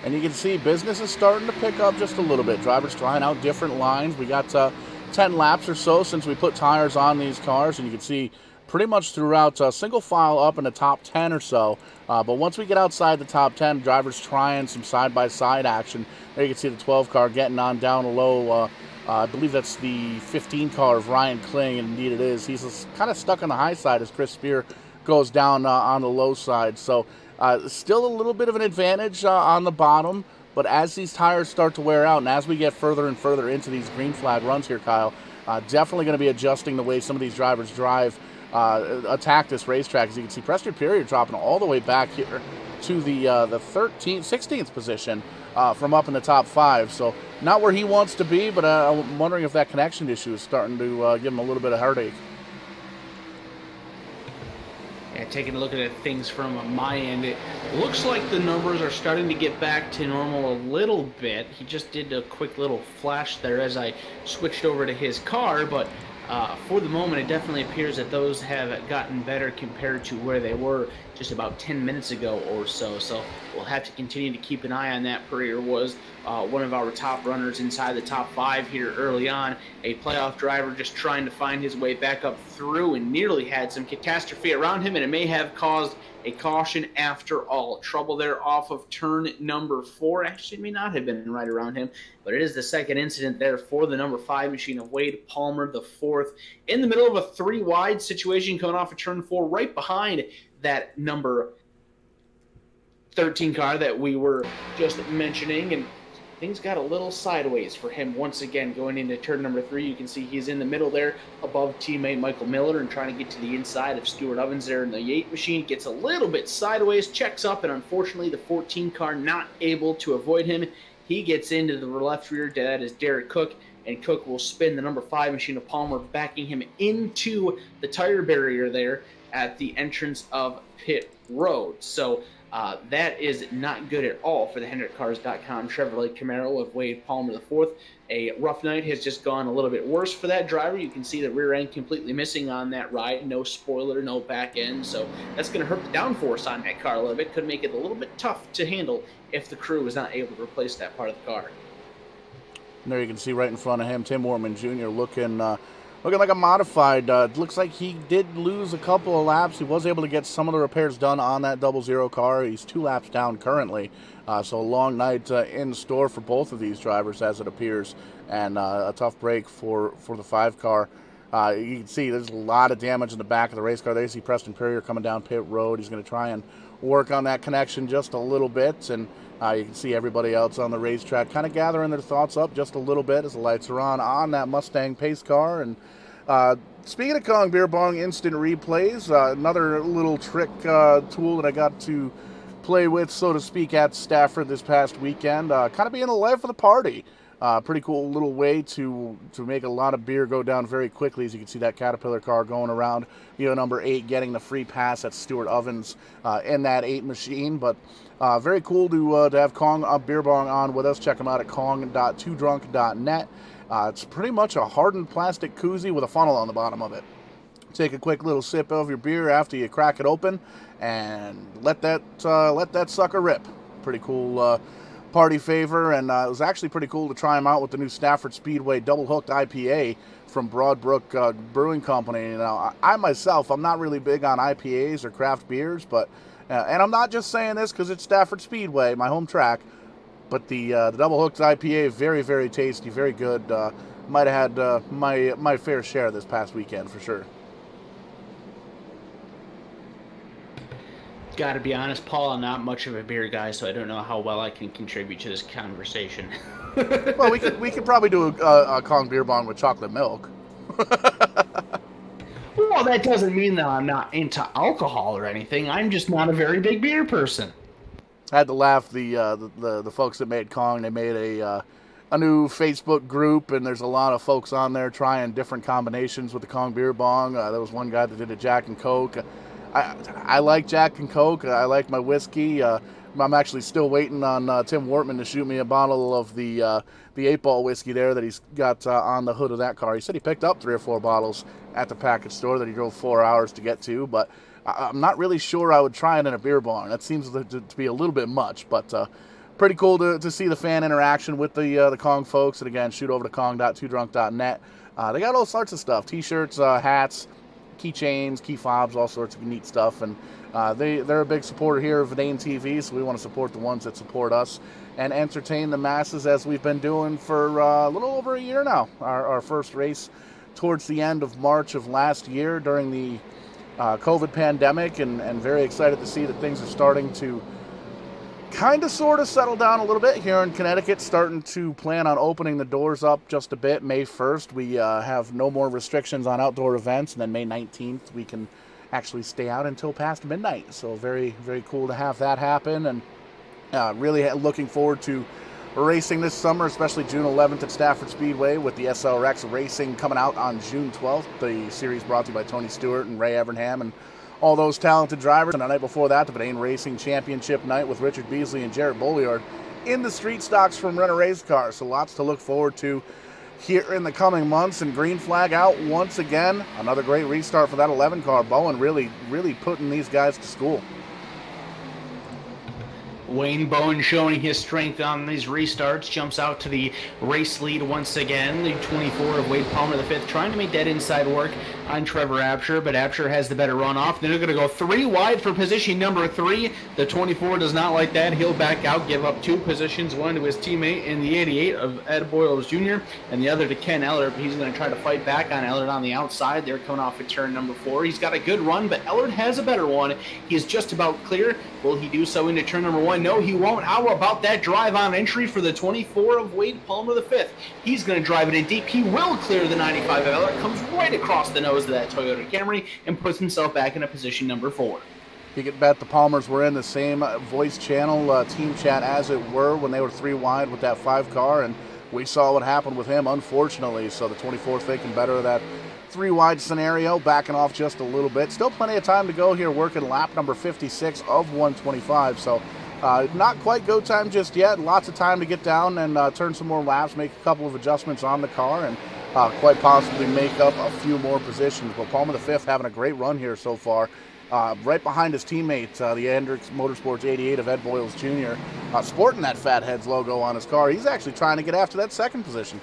[SPEAKER 1] And you can see business is starting to pick up just a little bit. Drivers trying out different lines. We got 10 laps or so since we put tires on these cars, and you can see pretty much throughout, single file up in the top 10 or so. But once we get outside the top 10, drivers trying some side-by-side action. There you can see the 12 car getting on down low. I believe that's the 15 car of Ryan Kling, and indeed it is. He's kind of stuck on the high side as Chris Spear goes down on the low side. So still a little bit of an advantage on the bottom. But as these tires start to wear out and as we get further and further into these green flag runs here, Kyle, definitely going to be adjusting the way some of these drivers drive, attack this racetrack. As you can see, Preston Perrier dropping all the way back here to the 16th position from up in the top 5. So not where he wants to be, but I'm wondering if that connection issue is starting to give him a little bit of heartache.
[SPEAKER 2] Yeah, taking a look at things from my end, it looks like the numbers are starting to get back to normal a little bit. He just did a quick little flash there as I switched over to his car, but for the moment it definitely appears that those have gotten better compared to where they were just about 10 minutes ago or so. So we'll have to continue to keep an eye on that. Perrier was one of our top runners inside the top 5 here early on. A playoff driver just trying to find his way back up through and nearly had some catastrophe around him, and it may have caused a caution after all. Trouble there off of turn number 4. Actually, it may not have been right around him, but it is the second incident there for the number 5 machine of Wade Palmer, the 4th. In the middle of a 3-wide situation coming off of turn 4, right behind that number 13 car that we were just mentioning, and things got a little sideways for him once again going into turn number 3. You can see he's in the middle there above teammate Michael Miller and trying to get to the inside of Stuart Ovens there in the 8 machine. Gets a little bit sideways, checks up, and unfortunately the 14 car not able to avoid him. He gets into the left rear. That is Derek Cook, and Cook will spin the number 5 machine of Palmer, backing him into the tire barrier there at the entrance of pit road. So that is not good at all for the HendrickCars.com Chevrolet Camaro of Wade Palmer the 4th. A rough night has just gone a little bit worse for that driver. You can see the rear end completely missing on that ride. No spoiler, no back end. So that's going to hurt the downforce on that car a little bit. Could make it a little bit tough to handle if the crew was not able to replace that part of the car.
[SPEAKER 1] And there you can see right in front of him, Tim Wortman Jr. looking like a modified. Looks like he did lose a couple of laps. He was able to get some of the repairs done on that 00 car. He's 2 laps down currently. So a long night in store for both of these drivers as it appears. And a tough break for the 5 car. You can see there's a lot of damage in the back of the race car. There you see Preston Perrier coming down pit road. He's going to try and work on that connection just a little bit. And you can see everybody else on the racetrack kind of gathering their thoughts up just a little bit as the lights are on that Mustang pace car. And speaking of Kong Beer Bong instant replays, another little trick tool that I got to play with, so to speak, at Stafford this past weekend. Kind of being the life of the party. Pretty cool little way to make a lot of beer go down very quickly. As you can see that Caterpillar car going around, number 8 getting the free pass at Stuart Ovens in that 8 machine. But very cool to have Kong Beer Bong on with us. Check them out at kong.twodrunk.net. It's pretty much a hardened plastic koozie with a funnel on the bottom of it. Take a quick little sip of your beer after you crack it open, and let that sucker rip. Pretty cool party favor, and it was actually pretty cool to try them out with the new Stafford Speedway Double Hooked IPA from Broadbrook Brewing Company. I myself, I'm not really big on IPAs or craft beers, but and I'm not just saying this because it's Stafford Speedway, my home track. But the Double Hooked IPA, very, very tasty, very good. Might have had my fair share this past weekend for sure.
[SPEAKER 2] Got to be honest, Paul, I'm not much of a beer guy, so I don't know how well I can contribute to this conversation.
[SPEAKER 1] Well, we could probably do a Kong Beer Bong with chocolate milk.
[SPEAKER 2] Well, that doesn't mean that I'm not into alcohol or anything. I'm just not a very big beer person.
[SPEAKER 1] I had to laugh. The folks that made Kong, they made a new Facebook group, and there's a lot of folks on there trying different combinations with the Kong Beer Bong. There was one guy that did a Jack and Coke. I like Jack and Coke. I like my whiskey. I'm actually still waiting on Tim Wortman to shoot me a bottle of the 8-ball whiskey there that he's got on the hood of that car. He said he picked up 3 or 4 bottles at the package store that he drove 4 hours to get to, but I'm not really sure I would try it in a beer bong. That seems to be a little bit much, but pretty cool to see the fan interaction with the Kong folks. And again, shoot over to kong.twodrunk.net. They got all sorts of stuff, t-shirts, hats, keychains, key fobs, all sorts of neat stuff. And they're a big supporter here of Verdane TV, so we want to support the ones that support us and entertain the masses as we've been doing for a little over a year now. Our first race towards the end of March of last year during the COVID pandemic, and very excited to see that things are starting to kind of sort of settle down a little bit here in Connecticut, starting to plan on opening the doors up just a bit. May 1st, we have no more restrictions on outdoor events, and then May 19th, we can actually stay out until past midnight. So very, very cool to have that happen, and really looking forward to racing this summer, especially June 11th at Stafford Speedway with the SLRX Racing coming out on June 12th. The series brought to you by Tony Stewart and Ray Evernham and all those talented drivers. And the night before that, the Verdane Racing Championship night with Richard Beasley and Jarrett Bolliard in the street stocks from Renner Race Cars. So lots to look forward to here in the coming months. And green flag out once again. Another great restart for that 11 car. Bowen really putting these guys to school.
[SPEAKER 2] Wayne Bowen showing his strength on these restarts, jumps out to the race lead once again. The 24 of Wade Palmer, the 5th, trying to make that inside work on Trevor Absher, but Absher has the better runoff. They're going to go 3 wide for position number 3. The 24 does not like that. He'll back out, give up 2 positions, one to his teammate in the 88 of Ed Boyles Jr., and the other to Ken Ellard. He's going to try to fight back on Ellard on the outside. They're coming off at turn number 4. He's got a good run, but Ellard has a better one. He's just about clear. Will he do so into turn number 1? No, he won't. How about that drive on entry for the 24 of Wade Palmer, the 5th? He's going to drive it in deep. He will clear the 95 of Ellard, comes right across the nose of that Toyota Camry, and puts himself back in a position number 4.
[SPEAKER 1] You can bet the Palmers were in the same voice channel, team chat as it were, when they were 3 wide with that 5 car, and we saw what happened with him, unfortunately. So the 24 thinking better of that 3 wide scenario, backing off just a little bit. Still plenty of time to go here, working lap number 56 of 125. So not quite go time just yet. Lots of time to get down and turn some more laps, make a couple of adjustments on the car, and quite possibly make up a few more positions. But Palmer the 5th having a great run here so far. Right behind his teammate, the Hendricks Motorsports 88 of Ed Boyles Jr., sporting that Fatheads logo on his car. He's actually trying to get after that 2nd position.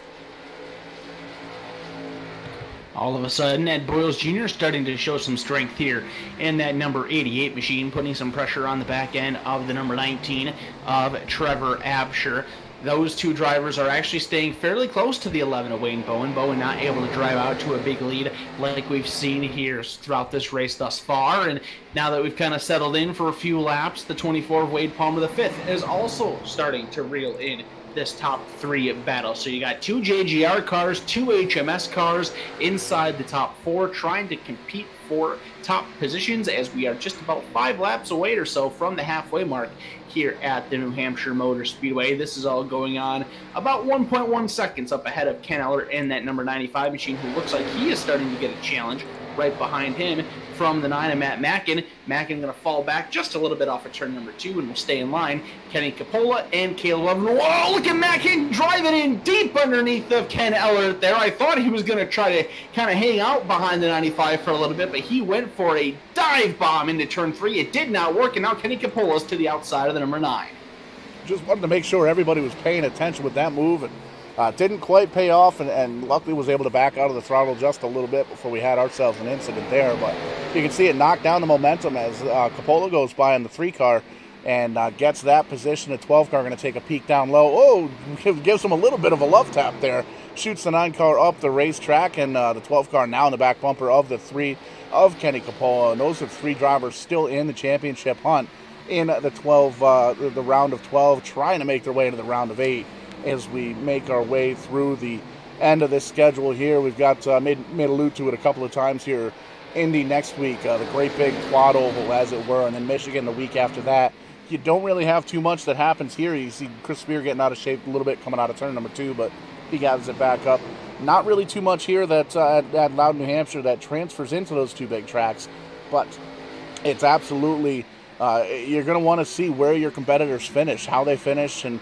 [SPEAKER 2] All of a sudden, Ed Boyles Jr. starting to show some strength here in that number 88 machine, putting some pressure on the back end of the number 19 of Trevor Absher. Those 2 drivers are actually staying fairly close to the 11 of Wayne Bowen. Bowen not able to drive out to a big lead like we've seen here throughout this race thus far. And now that we've kind of settled in for a few laps, the 24 of Wade Palmer, the 5th, is also starting to reel in this top 3 battle. So you got 2 JGR cars, 2 HMS cars inside the top 4, trying to compete for top positions, as we are just about 5 laps away or so from the halfway mark here at the New Hampshire Motor Speedway. This is all going on about 1.1 seconds up ahead of Ken Ellard in that number 95 machine, who looks like he is starting to get a challenge. Right behind him from the 9 of Matt Mackin. Mackin going to fall back just a little bit off of turn number 2 and will stay in line. Kenny Capola and Caleb Lovin. Whoa, look at Mackin driving in deep underneath of Ken Ellard there. I thought he was going to try to kind of hang out behind the 95 for a little bit, but he went for a dive bomb into turn 3. It did not work, and now Kenny Capola's to the outside of the number 9.
[SPEAKER 1] Just wanted to make sure everybody was paying attention with that move, and didn't quite pay off, and luckily was able to back out of the throttle just a little bit before we had ourselves an incident there. But you can see it knock down the momentum as Capola goes by in the 3 car and gets that position. The 12 car going to take a peek down low. Oh, gives him a little bit of a love tap there. Shoots the 9 car up the racetrack, and the 12 car now in the back bumper of the 3 of Kenny Capola. And those are 3 drivers still in the championship hunt in the round of 12, trying to make their way into the round of 8. As we make our way through the end of this schedule here. We've got, made allude to it a couple of times here, Indy next week, the great big quad oval as it were, and then Michigan the week after that. You don't really have too much that happens here. You see Chris Spear getting out of shape a little bit coming out of turn number 2, but he gathers it back up. Not really too much here that at Loudon, New Hampshire that transfers into those 2 big tracks, but it's absolutely, you're going to want to see where your competitors finish, how they finish, and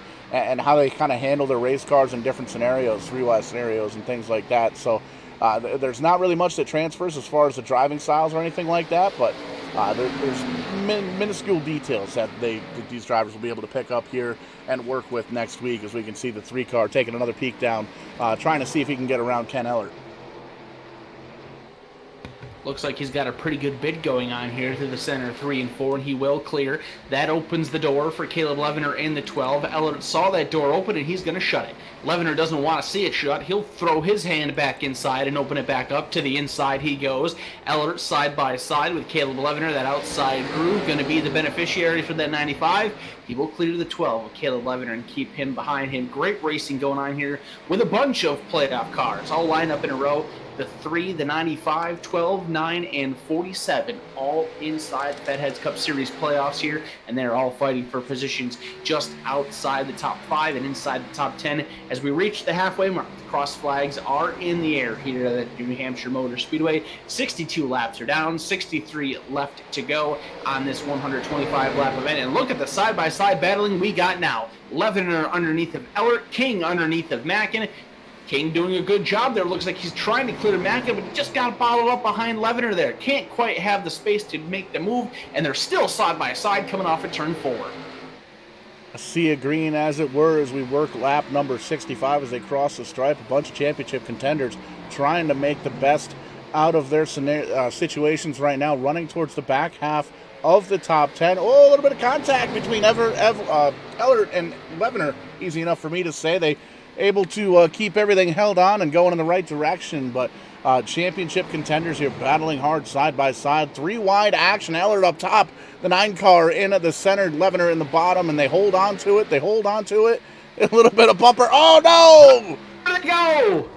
[SPEAKER 1] how they kind of handle their race cars in different scenarios, 3-wide scenarios and things like that. So there's not really much that transfers as far as the driving styles or anything like that, but there's minuscule details that these drivers will be able to pick up here and work with next week, as we can see the 3 car taking another peek down, trying to see if he can get around Ken Ellard.
[SPEAKER 2] Looks like he's got a pretty good bid going on here through the center 3 and 4, and he will clear. That opens the door for Caleb Levener in the 12. Ellert saw that door open, and he's going to shut it. Levener doesn't want to see it shut. He'll throw his hand back inside and open it back up. To the inside he goes. Ellert side by side with Caleb Levener. That outside groove going to be the beneficiary for that 95. He will clear the 12 of Caleb Levener and keep him behind him. Great racing going on here with a bunch of playoff cars all lined up in a row. The 3, the 95, 12, 9, and 47, all inside the FATHEADZ Cup Series playoffs here, and they're all fighting for positions just outside the top 5 and inside the top 10. As we reach the halfway mark, the cross flags are in the air here at the New Hampshire Motor Speedway. 62 laps are down, 63 left to go on this 125-lap event. And look at the side-by-side battling we got now. Levener underneath of Ellert, King underneath of Mackin. King doing a good job there. Looks like he's trying to clear Mackin, but he just got bottled up behind Levener there. Can't quite have the space to make the move, and they're still side by side coming off at turn 4.
[SPEAKER 1] A sea of green, as it were, as we work lap number 65 as they cross the stripe. A bunch of championship contenders trying to make the best out of their situations right now, running towards the back half of the top 10. Oh, a little bit of contact between Ellert and Levener. Easy enough for me to say. They able to keep everything held on and going in the right direction, but championship contenders here battling hard side by side. 3 wide action. Ellert up top, the 9 car in at the center, Levener in the bottom, and they hold on to it. A little bit of bumper. Oh no!
[SPEAKER 2] Let it go!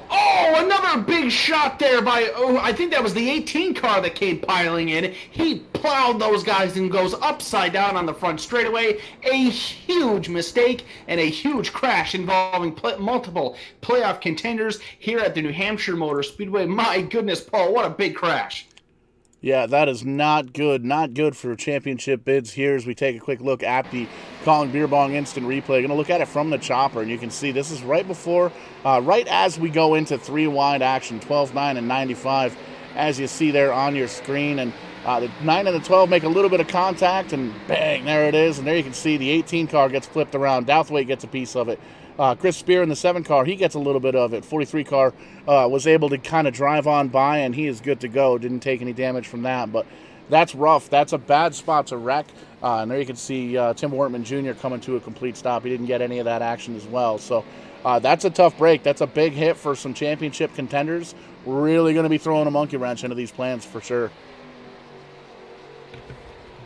[SPEAKER 2] Oh, another big shot there by, I think that was the 18 car that came piling in. He plowed those guys and goes upside down on the front straightaway. A huge mistake and a huge crash involving multiple playoff contenders here at the New Hampshire Motor Speedway. My goodness, Paul, what a big crash.
[SPEAKER 1] Yeah, that is not good. Not good for championship bids here as we take a quick look at the Calling Beer Bong instant replay. Going to look at it from the chopper, and you can see this is right before, right as we go into 3 wide action, 12, 9, and 95, as you see there on your screen. And the 9 and the 12 make a little bit of contact, and bang, there it is. And there you can see the 18 car gets flipped around. Douthwaite gets a piece of it. Chris Spear in the 7 car, he gets a little bit of it. 43 car was able to kind of drive on by, and he is good to go. Didn't take any damage from that, but that's rough. That's a bad spot to wreck. And there you can see Tim Wortman Jr. coming to a complete stop. He didn't get any of that action as well. So that's a tough break. That's a big hit for some championship contenders. Really going to be throwing a monkey wrench into these plans for sure.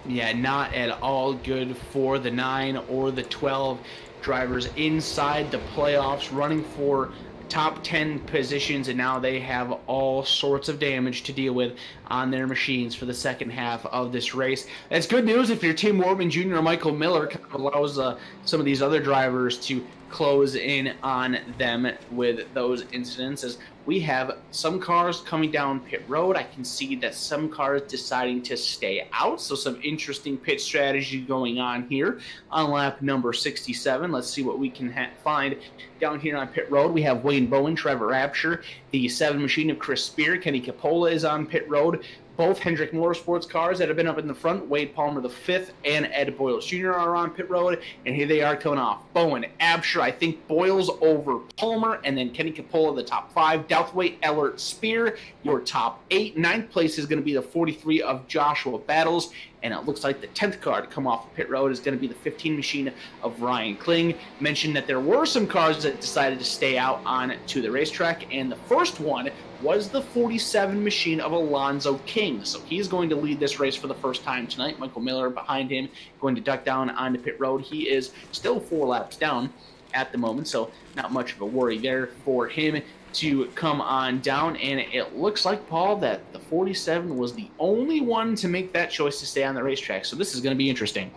[SPEAKER 2] Yeah, not at all good for the 9 or the 12 drivers inside the playoffs, running for top 10 positions, and now they have all sorts of damage to deal with on their machines for the second half of this race. That's good news if you're Tim Wortman Jr. or Michael Miller. Kind of allows some of these other drivers to close in on them with those incidents, as we have some cars coming down pit road. I can see that some cars deciding to stay out, so some interesting pit strategy going on here on lap number 67. Let's see what we can find down here on pit road. We have Wayne Bowen, Trevor Rapture, the 7 machine of Chris Spear, Kenny Capola is on pit road. Both Hendrick Motorsports cars that have been up in the front, Wade Palmer the 5th and Ed Boyles Jr. are on pit road, and here they are coming off. Bowen, Absher, I think Boyles over Palmer, and then Kenny Capola the top 5, Douthwaite, Ellert, Spear, your top 8. 9th place is going to be the 43 of Joshua Battles, and it looks like the 10th car to come off of pit road is going to be the 15 machine of Ryan Kling. Mentioned that there were some cars that decided to stay out on to the racetrack, and the first one was the 47 machine of Alonzo King. So he's going to lead this race for the first time tonight. Michael Miller behind him, going to duck down onto pit road. He is still 4 laps down at the moment, so not much of a worry there for him to come on down. And it looks like, Paul, that the 47 was the only one to make that choice to stay on the racetrack. So this is going to be interesting.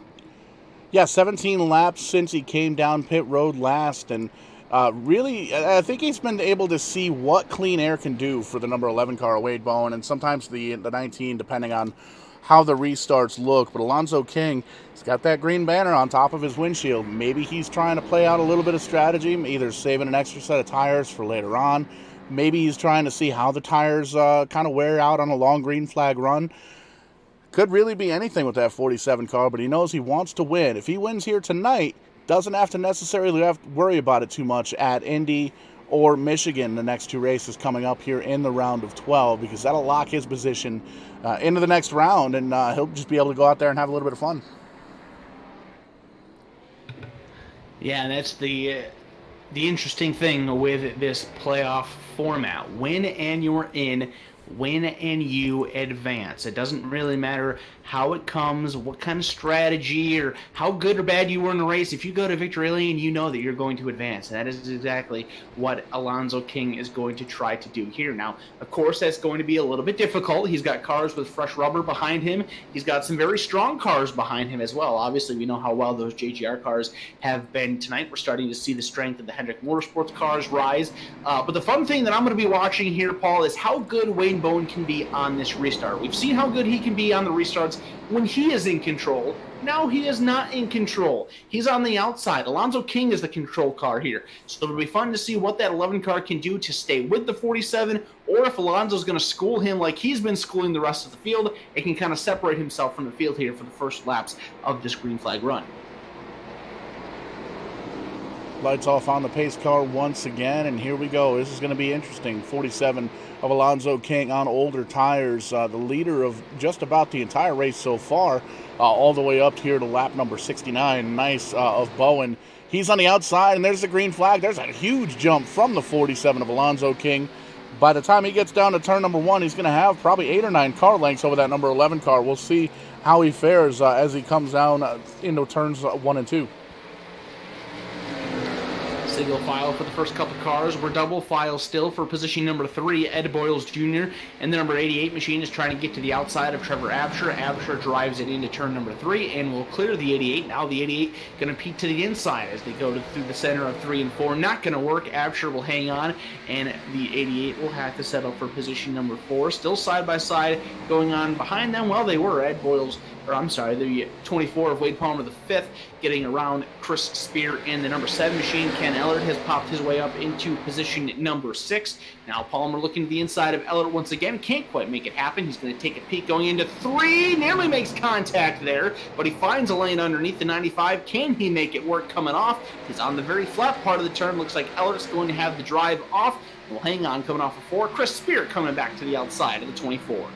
[SPEAKER 1] Yeah, 17 laps since he came down pit road last, and really, I think he's been able to see what clean air can do for the number 11 car, Wade Bowen, and sometimes the 19, depending on how the restarts look. But Alonzo King, he's got that green banner on top of his windshield. Maybe he's trying to play out a little bit of strategy, either saving an extra set of tires for later on. Maybe he's trying to see how the tires kind of wear out on a long green flag run. Could really be anything with that 47 car, but he knows he wants to win. If he wins here tonight, doesn't have to necessarily worry about it too much at Indy or Michigan, the next two races coming up here in the round of 12, because that'll lock his position into the next round, and he'll just be able to go out there and have a little bit of fun.
[SPEAKER 2] Yeah, and that's the interesting thing with this playoff format. Win and you're in. Win and you advance. It doesn't really matter how it comes, what kind of strategy, or how good or bad you were in the race. If you go to Victory Lane, you know that you're going to advance. And that is exactly what Alonzo King is going to try to do here. Now, of course, that's going to be a little bit difficult. He's got cars with fresh rubber behind him. He's got some very strong cars behind him as well. Obviously, we know how well those JGR cars have been tonight. We're starting to see the strength of the Hendrick Motorsports cars rise. But the fun thing that I'm going to be watching here, Paul, is how good Wayne Bowen can be on this restart. We've seen how good he can be on the restarts when he is in control. Now he is not in control. He's on the outside. Alonzo King is the control car here. So it'll be fun to see what that 11 car can do to stay with the 47, or if Alonzo's going to school him like he's been schooling the rest of the field, it can kind of separate himself from the field here for the first laps of this green flag run.
[SPEAKER 1] Lights off on the pace car once again, and here we go. This is going to be interesting. 47 of Alonzo King on older tires, the leader of just about the entire race so far, all the way up here to lap number 69. Nice of Bowen. He's on the outside, and there's the green flag. There's a huge jump from the 47 of Alonzo King. By the time he gets down to turn number 1, he's going to have probably 8 or 9 car lengths over that number 11 car. We'll see how he fares as he comes down into turns 1 and 2.
[SPEAKER 2] Single file for the first couple cars. We're double file still for position number 3, Ed Boyles Jr. And the number 88 machine is trying to get to the outside of Trevor Absher. Absher drives it into turn number 3 and will clear the 88. Now the 88 going to peek to the inside as they go through the center of 3 and 4. Not going to work. Absher will hang on, and the 88 will have to settle for position number 4. Still side by side going on behind them. Well, they were Ed Boyles, or I'm sorry, the 24 of Wade Palmer, the 5th, getting around Chris Spear in the number 7 machine. Ken Ellert has popped his way up into position number 6. Now Palmer looking to the inside of Ellert once again. Can't quite make it happen. He's going to take a peek going into 3. Nearly makes contact there, but he finds a lane underneath the 95. Can he make it work coming off? He's on the very flat part of the turn. Looks like Ellert's going to have the drive off. We'll hang on coming off of 4. Chris Spear coming back to the outside of the 24.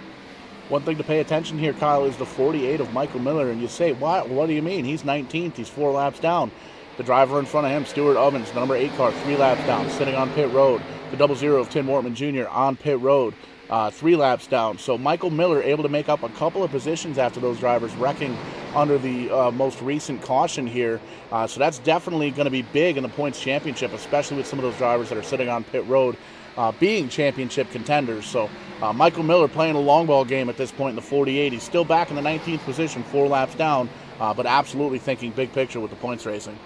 [SPEAKER 1] One thing to pay attention here, Kyle, is the 48 of Michael Miller. And you say, what do you mean? He's 19th. He's 4 laps down. The driver in front of him, Stuart Ovens, the number 8 car, 3 laps down, sitting on pit road. The 00 of Tim Wortman Jr. on pit road, 3 laps down. So Michael Miller able to make up a couple of positions after those drivers wrecking under the most recent caution here. So that's definitely going to be big in the points championship, especially with some of those drivers that are sitting on pit road being championship contenders. So Michael Miller playing a long ball game at this point in the 48. He's still back in the 19th position, 4 laps down, but absolutely thinking big picture with the points racing.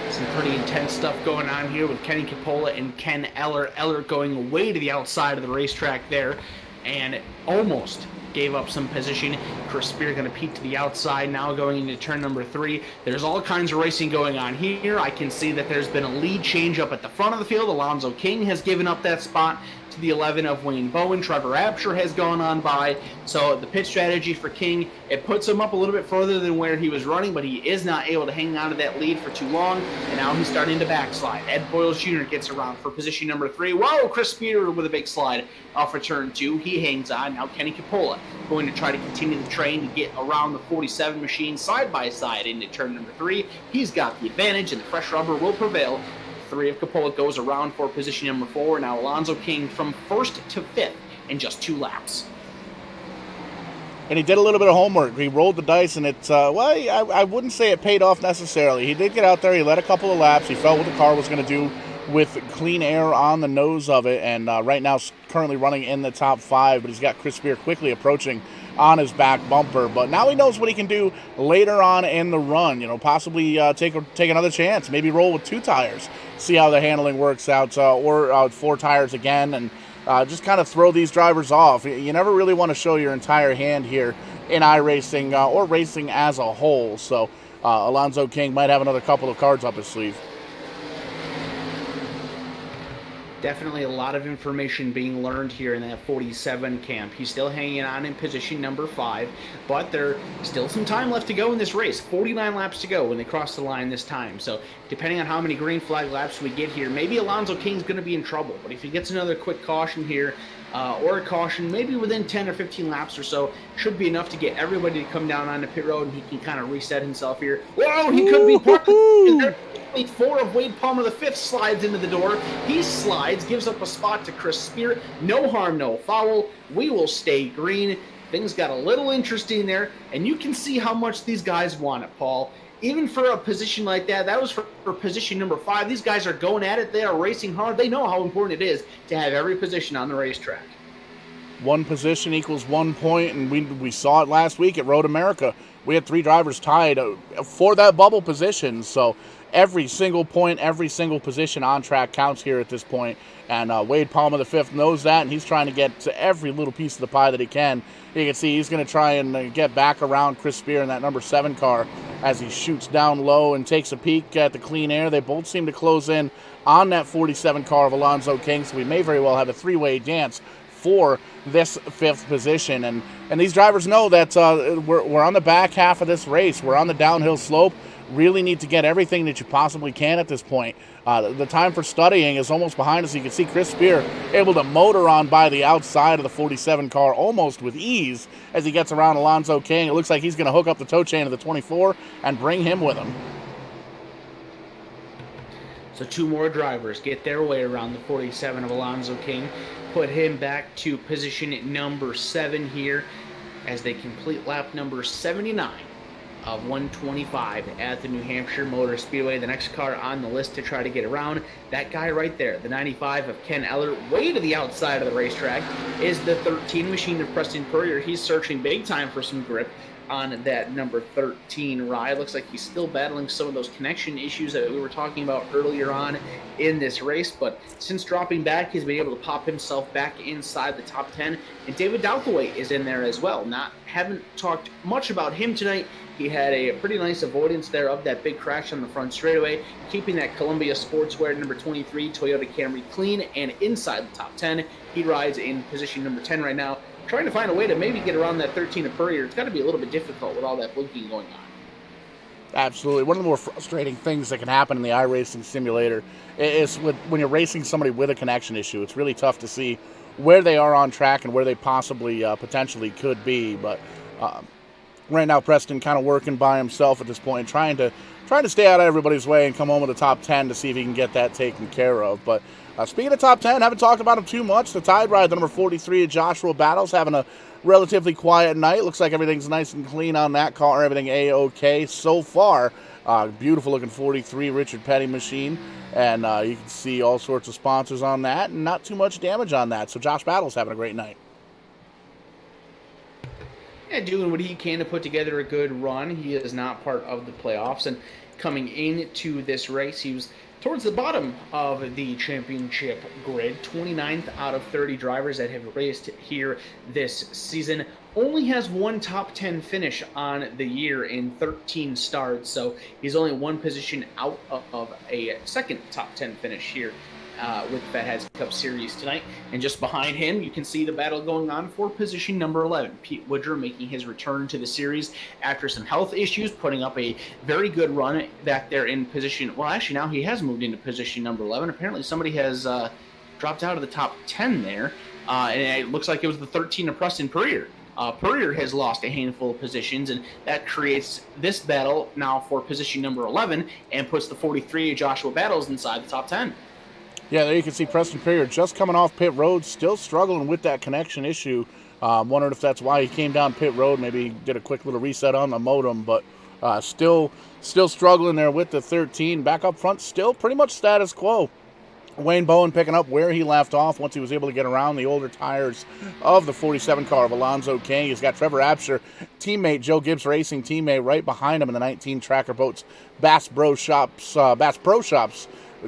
[SPEAKER 2] Some pretty intense stuff going on here with Kenny Capola and Ken Ellert. Ellert going way to the outside of the racetrack there and almost gave up some position. Chris Spear going to peek to the outside now going into turn number 3. There's all kinds of racing going on here. I can see that there's been a lead change up at the front of the field. Alonzo King has given up that spot to the 11 of Wayne Bowen. Trevor Absher has gone on by. So the pit strategy for King, it puts him up a little bit further than where he was running, but he is not able to hang on to that lead for too long, and now he's starting to backslide. Ed Boyles Jr. gets around for position number 3. Whoa, Chris Spear with a big slide off for turn 2. He hangs on. Now Kenny Capola going to try to continue the train to get around the 47 machine side by side into turn number 3. He's got the advantage, and the fresh rubber will prevail. 3 of Capola goes around for position number 4. Now Alonzo King from 1st to 5th in just 2 laps.
[SPEAKER 1] And he did a little bit of homework. He rolled the dice, and it's, I wouldn't say it paid off necessarily. He did get out there. He led a couple of laps. He felt what the car was going to do with clean air on the nose of it, and right now currently running in the top 5, but he's got Chris Spear quickly approaching on his back bumper. But now he knows what he can do later on in the run, possibly take another chance, maybe roll with 2 tires, see how the handling works out, or 4 tires again, and just kind of throw these drivers off. You never really want to show your entire hand here in iRacing or racing as a whole. So Alonzo King might have another couple of cards up his sleeve.
[SPEAKER 2] Definitely a lot of information being learned here in that 47 camp. He's still hanging on in position number 5, but there's still some time left to go in this race. 49 laps to go when they cross the line this time. So depending on how many green flag laps we get here, maybe Alonzo King's going to be in trouble. But if he gets another quick caution here, or a caution, maybe within 10 or 15 laps or so, should be enough to get everybody to come down on the pit road, and he can kind of reset himself here. Whoa, he could be part of the 4 of Wade Palmer the fifth slides into the door. He slides, gives up a spot to Chris Spear. No harm, no foul. We will stay green. Things got a little interesting there, and you can see how much these guys want it, Paul. Even for a position like that, that was for position number 5. These guys are going at it. They are racing hard. They know how important it is to have every position on the racetrack.
[SPEAKER 1] One position equals 1 point, and we saw it last week at Road America. We had 3 drivers tied for that bubble position, so every single point, every single position on track counts here at this point. And Wade Palmer the fifth knows that, and he's trying to get to every little piece of the pie that he can. You can see he's going to try and get back around Chris Spear in that number 7 car as he shoots down low and takes a peek at the clean air. They both seem to close in on that 47 car of Alonzo King, so we may very well have a 3-way dance for this 5th position. And these drivers know that we're on the back half of this race. We're on the downhill slope. Really need to get everything that you possibly can at this point. The time for studying is almost behind us. You can see Chris Spear able to motor on by the outside of the 47 car almost with ease as he gets around Alonzo King. It looks like he's going to hook up the tow chain of the 24 and bring him with him.
[SPEAKER 2] So 2 more drivers get their way around the 47 of Alonzo King, put him back to position number 7 here as they complete lap number 79 of 125 at the New Hampshire Motor Speedway. The next car on the list to try to get around, that guy right there, the 95 of Ken Eller, way to the outside of the racetrack, is the 13 machine of Preston Purrier. He's searching big time for some grip on that number 13 ride. Looks like he's still battling some of those connection issues that we were talking about earlier on in this race, but since dropping back, he's been able to pop himself back inside the top 10, and David Douthwaite is in there as well. Haven't talked much about him tonight. He had a pretty nice avoidance there of that big crash on the front straightaway, keeping that Columbia Sportswear number 23 Toyota Camry clean and inside the top 10. He rides in position number 10 right now, trying to find a way to maybe get around that 13 of Purrier. It's got to be a little bit difficult with all that blinking going on.
[SPEAKER 1] Absolutely. One of the more frustrating things that can happen in the iRacing simulator is when you're racing somebody with a connection issue. It's really tough to see where they are on track and where they possibly potentially could be. But right now, Preston kind of working by himself at this point, trying to stay out of everybody's way and come home with the top 10 to see if he can get that taken care of. But speaking of top 10, haven't talked about him too much. The Tide Ride, the number 43 of Joshua Battles, having a relatively quiet night. Looks like everything's nice and clean on that car. Everything A-OK so far. Beautiful looking 43 Richard Petty machine. And you can see all sorts of sponsors on that and not too much damage on that. So Josh Battles having a great night.
[SPEAKER 2] Yeah, doing what he can to put together a good run. He is not part of the playoffs, and coming into this race, he was towards the bottom of the championship grid. 29th out of 30 drivers that have raced here this season. Only has 1 top 10 finish on the year in 13 starts, so he's only 1 position out of a second top 10 finish here with the FATHEADZ Cup Series tonight. And just behind him, you can see the battle going on for position number 11. Pete Woodger making his return to the series after some health issues, putting up a very good run back there in position. Well, actually, now he has moved into position number 11. Apparently, somebody has dropped out of the top 10 there, and it looks like it was the 13 of Preston Purrier. Purrier has lost a handful of positions, and that creates this battle now for position number 11 and puts the 43 of Joshua Battles inside the top 10.
[SPEAKER 1] Yeah, there you can see Preston Purrier just coming off pit road, still struggling with that connection issue. Wondering if that's why he came down pit road, maybe did a quick little reset on the modem, but still struggling there with the 13. Back up front, still pretty much status quo. Wayne Bowen picking up where he left off once he was able to get around the older tires of the 47 car of Alonzo King. He's got Trevor Absher, teammate, Joe Gibbs Racing teammate, right behind him in the 19 Tracker Boats Bass Pro Shops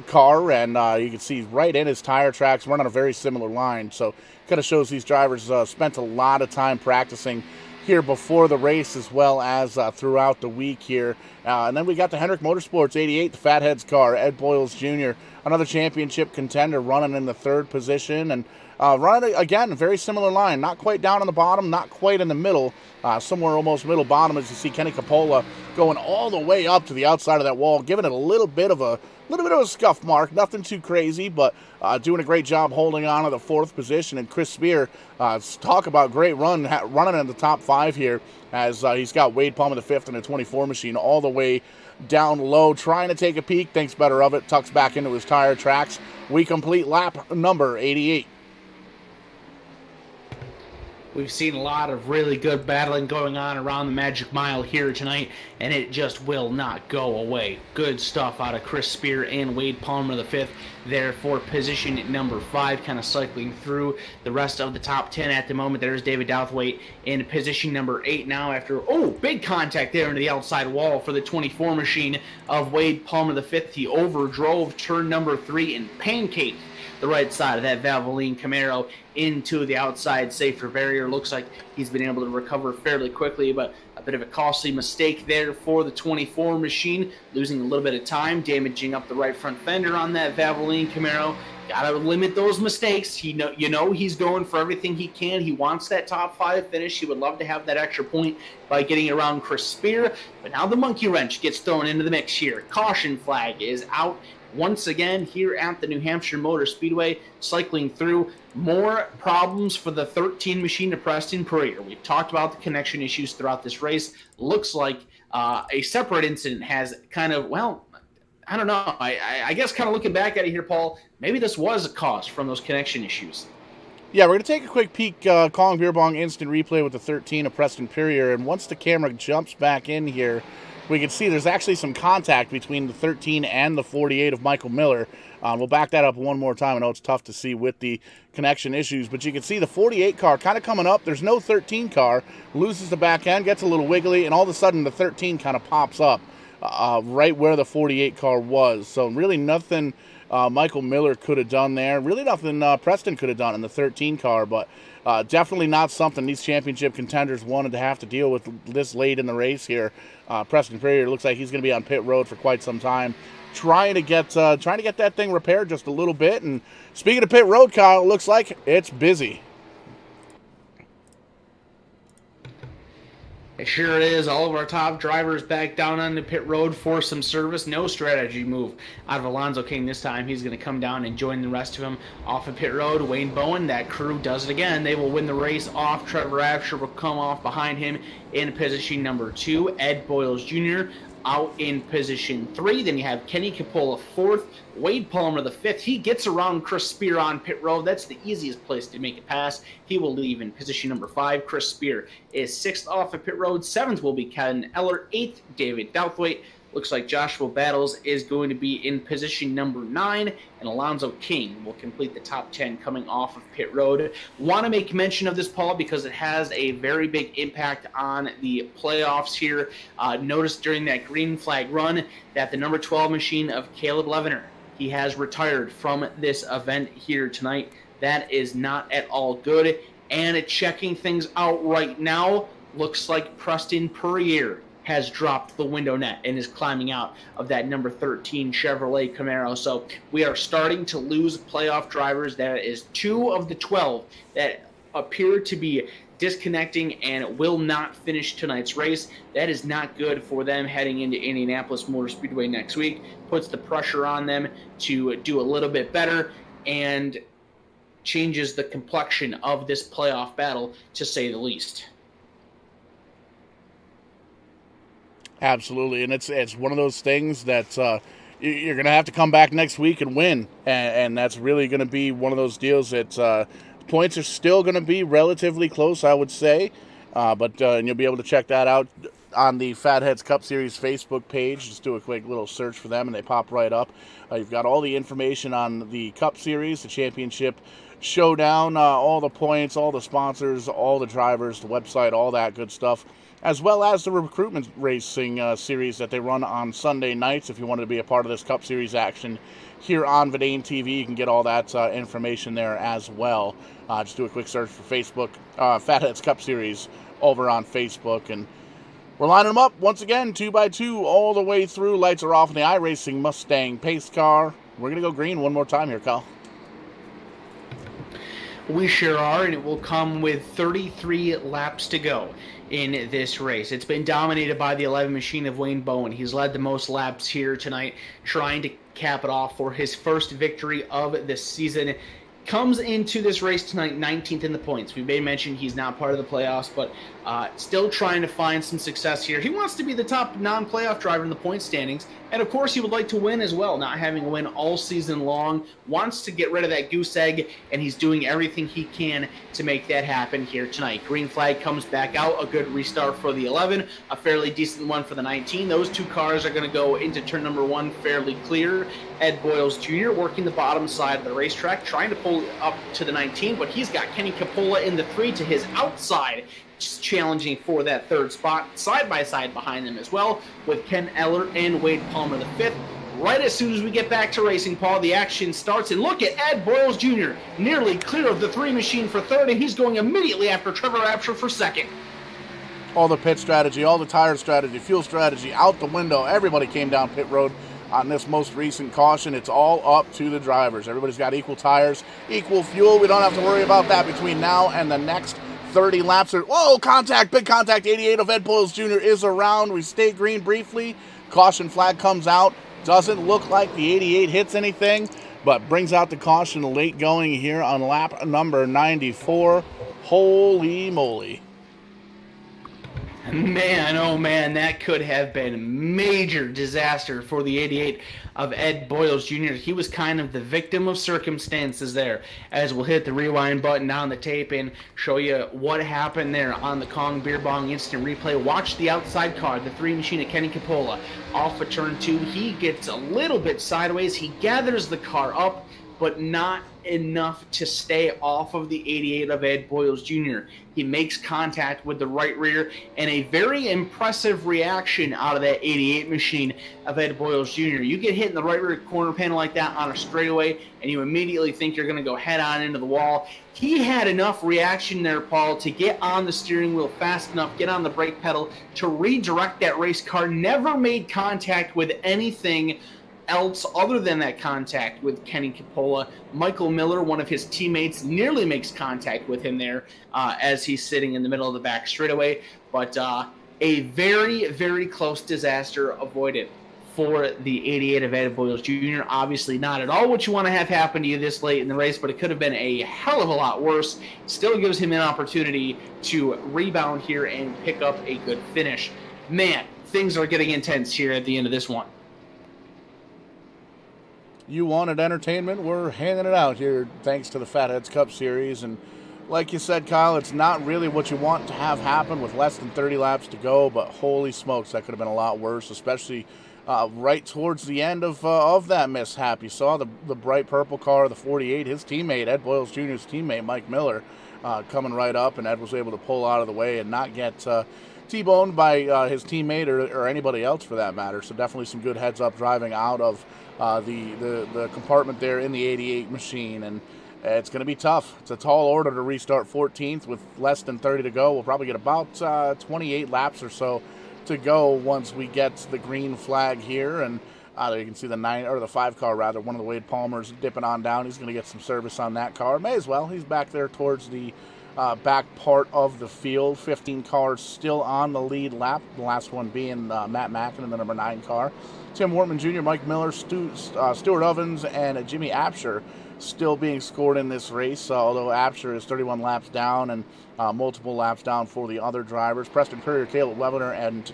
[SPEAKER 1] car, and you can see right in his tire tracks, running a very similar line. So kind of shows these drivers spent a lot of time practicing here before the race as well as throughout the week here. And then we got the Hendrick Motorsports 88, the FATHEADZ car, Ed Boyles Jr. another championship contender running in the third position, and running, again, a very similar line. Not quite down on the bottom, not quite in the middle, somewhere almost middle bottom, as you see Kenny Coppola going all the way up to the outside of that wall, giving it a little bit of a scuff mark. Nothing too crazy, but doing a great job holding on to the fourth position. And Chris Spear, talk about great running in the top 5 here, as he's got Wade Palmer the fifth in a 24 machine all the way down low, trying to take a peek, thinks better of it, tucks back into his tire tracks. We complete lap number 88.
[SPEAKER 2] We've seen a lot of really good battling going on around the Magic Mile here tonight, and it just will not go away. Good stuff out of Chris Spear and Wade Palmer the fifth there for position number 5, kind of cycling through the rest of the top 10 at the moment. There's David Douthwaite in position number 8 now after, big contact there into the outside wall for the 24 machine of Wade Palmer the fifth. He overdrove turn number 3 and pancaked the right side of that Valvoline Camaro into the outside safer barrier. Looks like he's been able to recover fairly quickly, but a bit of a costly mistake there for the 24 machine, losing a little bit of time, damaging up the right front fender on that Valvoline Camaro. Gotta limit those mistakes. He's going for everything he can. He wants that top 5 finish. He would love to have that extra point by getting around Chris Spear, but now the monkey wrench gets thrown into the mix here. Caution flag is out once again here at the New Hampshire Motor Speedway, cycling through. More problems for the 13 machine to Preston Puryear. We've talked about the connection issues throughout this race. Looks like a separate incident has kind of, I don't know. I guess kind of looking back at it here, Paul, maybe this was a cause from those connection issues.
[SPEAKER 1] Yeah, we're going to take a quick peek, Colin Beerbong instant replay with the 13 of Preston Puryear, and once the camera jumps back in here, we can see there's actually some contact between the 13 and the 48 of Michael Miller. We'll back that up one more time. I know it's tough to see with the connection issues, but you can see the 48 car kind of coming up. There's no 13 car, loses the back end, gets a little wiggly, and all of a sudden the 13 kind of pops up right where the 48 car was. So really nothing Michael Miller could have done there. Really nothing Preston could have done in the 13 car, but definitely not something these championship contenders wanted to have to deal with this late in the race here. Preston Puryear looks like he's going to be on pit road for quite some time, trying to get that thing repaired just a little bit. And speaking of pit road, Kyle, it looks like it's busy.
[SPEAKER 2] It sure is. All of our top drivers back down on the pit road for some service. No strategy move out of Alonzo King this time. He's going to come down and join the rest of them off of pit road. Wayne Bowen, that crew does it again. They will win the race off. Trevor Absher will come off behind him in position number 2. Ed Boyles Jr. out in position 3. Then you have Kenny Coppola 4th. Wade Palmer the 5th. He gets around Chris Spear on pit road. That's the easiest place to make a pass. He will leave in position number 5. Chris Spear is 6th off of pit road. 7th will be Ken Eller. 8th, David Douthwaite. Looks like Joshua Battles is going to be in position number 9, and Alonzo King will complete the top 10 coming off of pit road. Want to make mention of this, Paul, because it has a very big impact on the playoffs here. Notice during that green flag run that the number 12 machine of Caleb Levener, he has retired from this event here tonight. That is not at all good. And checking things out right now, looks like Preston Puryear has dropped the window net and is climbing out of that number 13 Chevrolet Camaro. So we are starting to lose playoff drivers. There is 2 of the 12 that appear to be disconnecting and will not finish tonight's race. That is not good for them heading into Indianapolis Motor Speedway next week. Puts the pressure on them to do a little bit better and changes the complexion of this playoff battle, to say the least.
[SPEAKER 1] Absolutely, and it's one of those things that you're going to have to come back next week and win, and that's really going to be one of those deals that points are still going to be relatively close, I would say, but and you'll be able to check that out on the FATHEADZ Cup Series Facebook page. Just do a quick little search for them, and they pop right up. You've got all the information on the Cup Series, the championship showdown, all the points, all the sponsors, all the drivers, the website, all that good stuff, as well as the recruitment racing series that they run on Sunday nights. If you wanted to be a part of this Cup Series action here on Verdane TV, you can get all that information there as well. Just do a quick search for Facebook, FATHEADZ Cup Series over on Facebook, and we're lining them up once again, 2x2, all the way through. Lights are off in the iRacing Mustang pace car. We're going to go green one more time here, Kyle.
[SPEAKER 2] We sure are, and it will come with 33 laps to go in this race. It's been dominated by the 11 machine of Wayne Bowen. He's led the most laps here tonight, trying to cap it off for his first victory of the season. Comes into this race tonight 19th in the points. We may mention he's not part of the playoffs, but still trying to find some success here. He wants to be the top non-playoff driver in the point standings, and of course he would like to win as well, not having a win all season long. Wants to get rid of that goose egg, and he's doing everything he can to make that happen here tonight. Green flag comes back out, a good restart for the 11, a fairly decent one for the 19. Those two cars are going to go into turn number 1 fairly clear. Ed Boyles Jr. working the bottom side of the racetrack, trying to pull up to the 19, but he's got Kenny Capola in the 3 to his outside, just challenging for that 3rd spot, side by side behind them as well, with Ken Eller and Wade Palmer the 5th. Right as soon as we get back to racing, Paul, the action starts, and look at Ed Boyles Jr. nearly clear of the 3 machine for 3rd, and he's going immediately after Trevor Absher for 2nd.
[SPEAKER 1] All the pit strategy, all the tire strategy, fuel strategy out the window. Everybody came down pit road on this most recent caution. It's all up to the drivers. Everybody's got equal tires, equal fuel. We don't have to worry about that between now and the next 30 laps. Whoa, contact, big contact. 88 of Ed Boyles Jr. is around. We stay green briefly. Caution flag comes out. Doesn't look like the 88 hits anything, but brings out the caution late going here on lap number 94. Holy moly.
[SPEAKER 2] Man, oh man, that could have been a major disaster for the 88 of Ed Boyles Jr. He was kind of the victim of circumstances there, as we'll hit the rewind button on the tape and show you what happened there on the Kong Beer Bong instant replay. Watch the outside car, the 3 machine of Kenny Capola, off of turn 2. He gets a little bit sideways. He gathers the car up, but not enough to stay off of the 88 of Ed Boyles Jr. He makes contact with the right rear, and a very impressive reaction out of that 88 machine of Ed Boyles Jr. You get hit in the right rear corner panel like that on a straightaway, and you immediately think you're going to go head on into the wall. He had enough reaction there, Paul, to get on the steering wheel fast enough, get on the brake pedal to redirect that race car. Never made contact with anything else other than that contact with Kenny Capola. Michael Miller, one of his teammates, nearly makes contact with him there as he's sitting in the middle of the back straightaway. But a very, very close disaster avoided for the 88 of Ed Boyles Jr. Obviously not at all what you want to have happen to you this late in the race, but it could have been a hell of a lot worse. Still gives him an opportunity to rebound here and pick up a good finish. Man, things are getting intense here at the end of this one.
[SPEAKER 1] You wanted entertainment, we're handing it out here thanks to the FATHEADZ Cup Series. And like you said, Kyle, it's not really what you want to have happen with less than 30 laps to go, but holy smokes, that could have been a lot worse, especially right towards the end of that mishap. You saw the bright purple car, the 48, his teammate, Ed Boyles Jr.'s teammate, Mike Miller, coming right up, and Ed was able to pull out of the way and not get T-boned by his teammate or anybody else for that matter. So definitely some good heads-up driving out of the compartment there in the 88 machine, and it's going to be tough. It's a tall order to restart 14th with less than 30 to go. We'll probably get about 28 laps or so to go once we get the green flag here, and there you can see the 5 car rather. One of the Wade Palmers dipping on down. He's going to get some service on that car. May as well. He's back there towards the back part of the field. 15 cars still on the lead lap. The last one being Matt Mackin in the number 9 car. Tim Wortman Jr., Mike Miller, Stuart Ovens, and Jimmy Absher still being scored in this race, although Absher is 31 laps down and multiple laps down for the other drivers. Preston Courier, Caleb Webener, and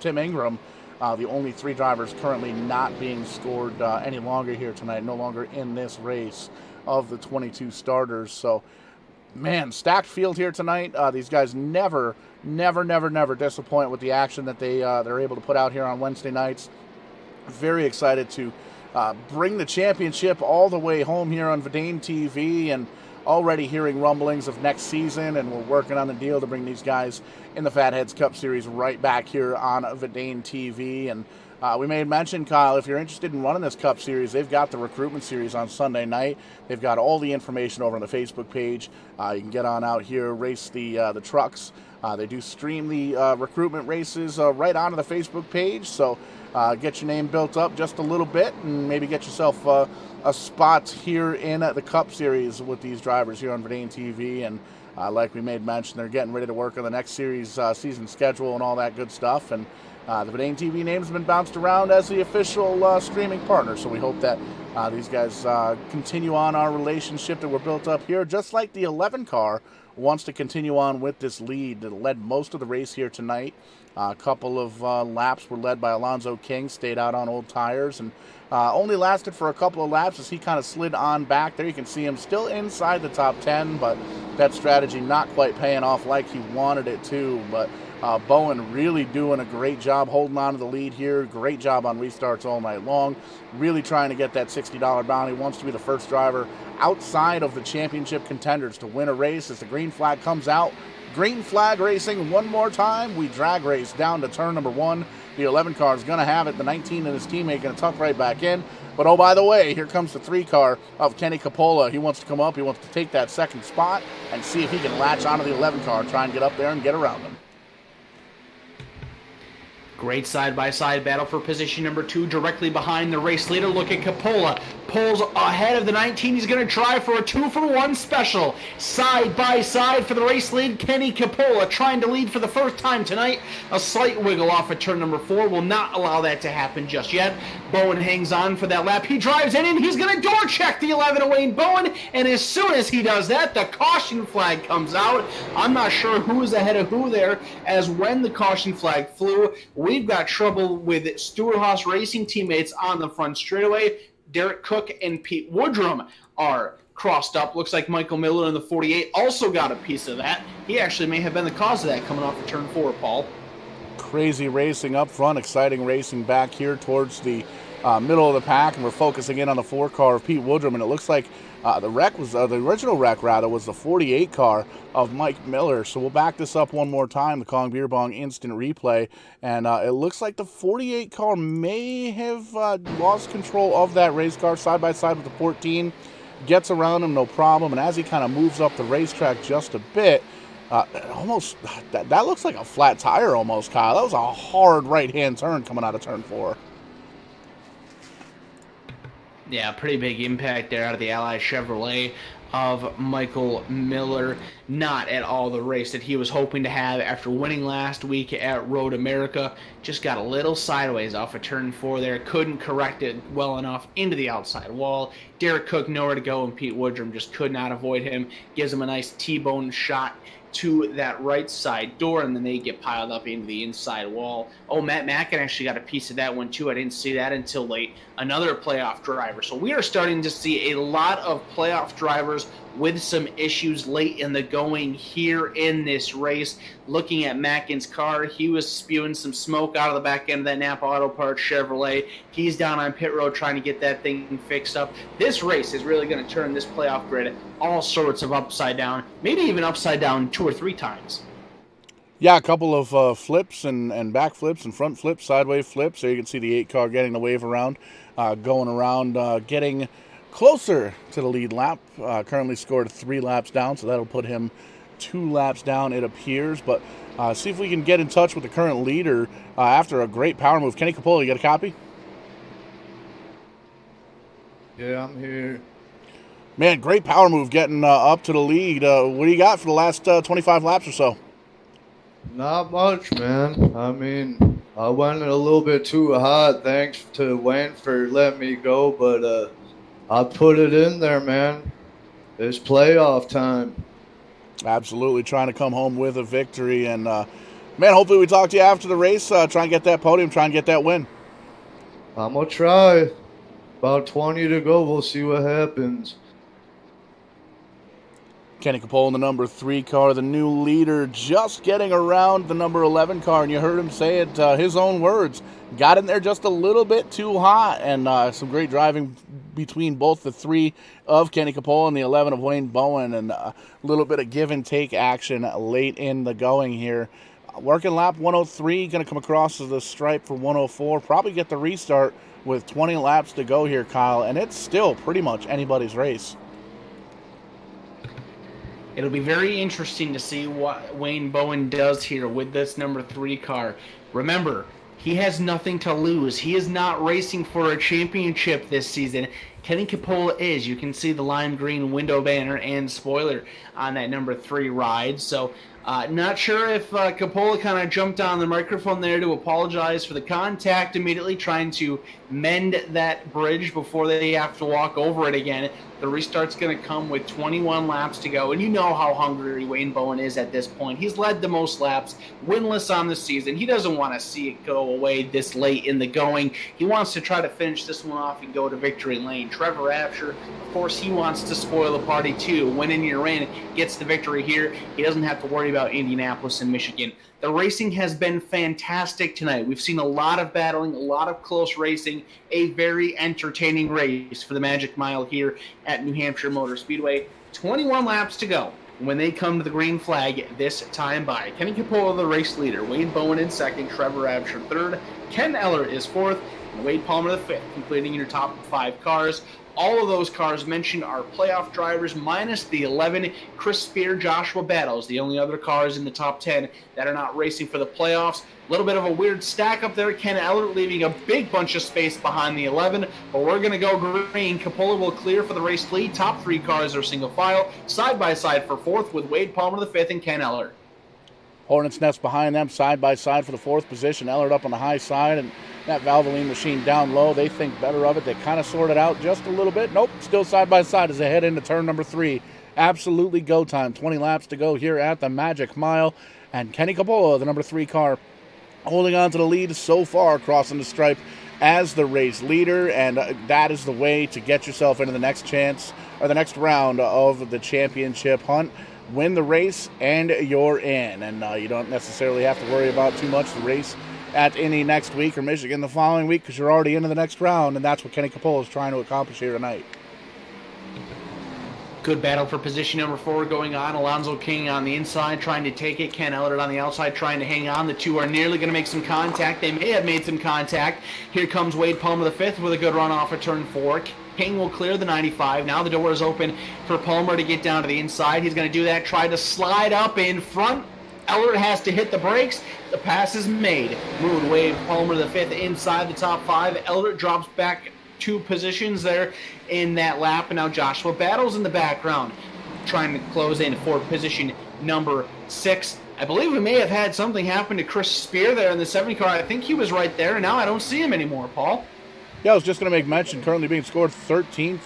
[SPEAKER 1] Tim Ingram, the only 3 drivers currently not being scored any longer here tonight, no longer in this race of the 22 starters. So, man, stacked field here tonight. These guys never disappoint with the action that they're able to put out here on Wednesday nights. Very excited to bring the championship all the way home here on Verdane TV, and already hearing rumblings of next season, and we're working on the deal to bring these guys in the FATHEADZ Cup Series right back here on Verdane TV. And we made mention, Kyle, if you're interested in running this Cup Series, they've got the recruitment series on Sunday night. They've got all the information over on the Facebook page. You can get on out here, race the trucks They do stream the recruitment races right onto the Facebook page, so get your name built up just a little bit and maybe get yourself a spot here in the Cup Series with these drivers here on Verdane TV. And like we made mention, they're getting ready to work on the next series season schedule and all that good stuff. And the Verdane TV name's been bounced around as the official streaming partner, so we hope that these guys continue on our relationship that we're built up here, just like the 11 car wants to continue on with this lead that led most of the race here tonight. A couple of laps were led by Alonzo King, stayed out on old tires, and only lasted for a couple of laps as he kind of slid on back. There you can see him still inside the top 10, but that strategy not quite paying off like he wanted it to. But Bowen really doing a great job holding on to the lead here. Great job on restarts all night long. Really trying to get that $60 bounty. Wants to be the first driver outside of the championship contenders to win a race. As the green flag comes out, green flag racing one more time. We drag race down to turn number 1. The 11 car is going to have it. The 19 and his teammate going to tuck right back in. But oh, by the way, here comes the 3 car of Kenny Capola. He wants to come up. He wants to take that second spot and see if he can latch onto the 11 car, try and get up there and get around him.
[SPEAKER 2] Great side-by-side battle for position number 2, directly behind the race leader. Look at Capola. Pulls ahead of the 19. He's going to try for a 2-for-1 special. Side-by-side for the race lead, Kenny Capola trying to lead for the first time tonight. A slight wiggle off of turn number 4 will not allow that to happen just yet. Bowen hangs on for that lap. He drives in and he's going to door check the 11 of Wayne Bowen. And as soon as he does that, the caution flag comes out. I'm not sure who is ahead of who there, as when the caution flag flew, we've got trouble with Stewart Haas Racing teammates on the front straightaway. Derek Cook and Pete Woodrum are crossed up. Looks like Michael Miller in the 48 also got a piece of that. He actually may have been the cause of that coming off of turn 4, Paul. Crazy
[SPEAKER 1] racing up front, exciting racing back here towards the middle of the pack, and we're focusing in on the 4 car of Pete Woodrum, and it looks like the original wreck was the 48 car of Mike Miller. So we'll back this up one more time, the Kong Beer Bong instant replay, and it looks like the 48 car may have lost control of that race car side by side with the 14. Gets around him no problem, and as he kind of moves up the racetrack just a bit, that looks like a flat tire almost, Kyle. That was a hard right-hand turn coming out of turn 4.
[SPEAKER 2] Yeah, pretty big impact there out of the Ally Chevrolet of Michael Miller. Not at all the race that he was hoping to have after winning last week at Road America. Just got a little sideways off of turn 4 there. Couldn't correct it well enough into the outside wall. Derek Cook nowhere to go, and Pete Woodrum just could not avoid him. Gives him a nice T-bone shot to that right side door, and then they get piled up into the inside wall. Oh, Matt Mackin actually got a piece of that one too. I didn't see that until late. Another playoff driver. So we are starting to see a lot of playoff drivers with some issues late in the going here in this race. Looking at Mackin's car, he was spewing some smoke out of the back end of that Napa Auto Parts Chevrolet. He's down on pit road trying to get that thing fixed up. This race is really going to turn this playoff grid all sorts of upside down, maybe even upside down 2 or 3 times.
[SPEAKER 1] Yeah, a couple of flips and back flips and front flips, sideways flips. There you can see the 8 car getting the wave around, going around, getting closer to the lead lap. Currently scored 3 laps down, so that'll put him 2 laps down, it appears. But see if we can get in touch with the current leader after a great power move. Kenny Capola, you got a copy?
[SPEAKER 4] Yeah, I'm here.
[SPEAKER 1] Man, great power move getting up to the lead. What do you got for the last 25 laps or so?
[SPEAKER 4] Not much, man. I mean, I went a little bit too hot. Thanks to Wayne for letting me go, but I put it in there, man. It's playoff time.
[SPEAKER 1] Absolutely, trying to come home with a victory. And, man, hopefully we talk to you after the race. Try and get that podium, try and get that win.
[SPEAKER 4] I'm going to try. About 20 to go. We'll see what happens.
[SPEAKER 1] Kenny Capola in the number 3 car, the new leader, just getting around the number 11 car. And you heard him say it, his own words. Got in there just a little bit too hot. And some great driving between both the 3 of Kenny Capola and the 11 of Wayne Bowen. And a little bit of give and take action late in the going here. Working lap 103, going to come across to the stripe for 104. Probably get the restart with 20 laps to go here, Kyle. And it's still pretty much anybody's race.
[SPEAKER 2] It'll be very interesting to see what Wayne Bowen does here with this number 3 car. Remember, he has nothing to lose. He is not racing for a championship this season. Kenny Capola is. You can see the lime green window banner and spoiler on that number 3 ride. So not sure if Capola kind of jumped on the microphone there to apologize for the contact immediately, trying to mend that bridge before they have to walk over it again. The restart's going to come with 21 laps to go, and you know how hungry Wayne Bowen is at this point. He's led the most laps, winless on the season. He doesn't want to see it go away this late in the going. He wants to try to finish this one off and go to victory lane. Trevor Absher, of course, he wants to spoil the party too. Winning your in, gets the victory here. He doesn't have to worry about Indianapolis and Michigan. The racing has been fantastic tonight. We've seen a lot of battling, a lot of close racing, a very entertaining race for the Magic Mile here at New Hampshire Motor Speedway. 21 laps to go when they come to the green flag this time by. Kenny Capola, the race leader. Wayne Bowen in second. Trevor Absher third. Ken Eller is fourth. And Wade Palmer the fifth, completing your top 5 cars. All of those cars mentioned are playoff drivers, minus the 11 Chris Spear, Joshua Battles, the only other cars in the top 10 that are not racing for the playoffs. A little bit of a weird stack up there. Ken Eller leaving a big bunch of space behind the 11, but we're going to go green. Capola will clear for the race lead. Top 3 cars are single file, side by side for fourth with Wade Palmer the fifth and Ken Eller.
[SPEAKER 1] Hornets Nest behind them, side by side for the 4th position. Ellard up on the high side, and that Valvoline machine down low. They think better of it. They kind of sort it out just a little bit. Nope, still side by side as they head into turn number 3. Absolutely go time. 20 laps to go here at the Magic Mile. And Kenny Capola, the number 3 car, holding on to the lead so far, crossing the stripe as the race leader. And that is the way to get yourself into the next chance, or the next round of the championship hunt. Win the race and you're in, and you don't necessarily have to worry about too much the race at Indy next week or Michigan the following week, because you're already into the next round, and that's what Kenny Capola is trying to accomplish here tonight.
[SPEAKER 2] Good battle for position number 4 going on. Alonzo King on the inside trying to take it. Ken Ellert on the outside trying to hang on. The two are nearly going to make some contact. They may have made some contact. Here comes Wade Palmer the fifth with a good run off of turn 4. King will clear the 95. Now the door is open for Palmer to get down to the inside. He's going to do that. Try to slide up in front. Ellert has to hit the brakes. The pass is made. Moon Wade Palmer the fifth inside the top 5. Ellert drops back 2 positions there in that lap. And now Joshua Battles in the background trying to close in for position number 6. I believe we may have had something happen to Chris Spear there in the 70 car. I think he was right there, and now I don't see him anymore, Paul.
[SPEAKER 1] Yeah, I was just going to make mention, currently being scored 13th,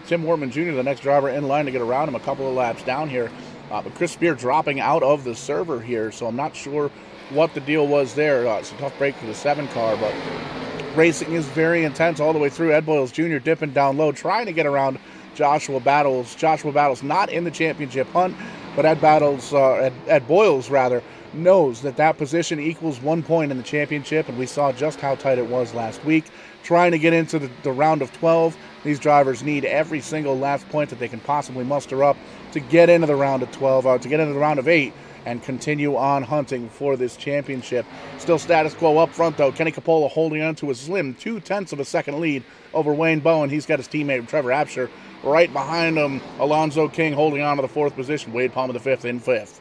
[SPEAKER 1] Tim Wortman Jr., the next driver in line to get around him a couple of laps down here. But Chris Spear dropping out of the server here, so I'm not sure what the deal was there. It's a tough break for the 7 car, but racing is very intense all the way through. Ed Boyles Jr. dipping down low, trying to get around Joshua Battles. Joshua Battles not in the championship hunt, but Ed Boyles knows that position equals 1 point in the championship, and we saw just how tight it was last week. Trying to get into the round of 12, these drivers need every single last point that they can possibly muster up to get into the round of 12, to get into the round of 8, and continue on hunting for this championship. Still status quo up front, though. Kenny Capola holding on to a slim 0.2 of a second lead over Wayne Bowen. He's got his teammate Trevor Absher right behind him. Alonzo King holding on to the 4th position. Wade Palmer the 5th in 5th.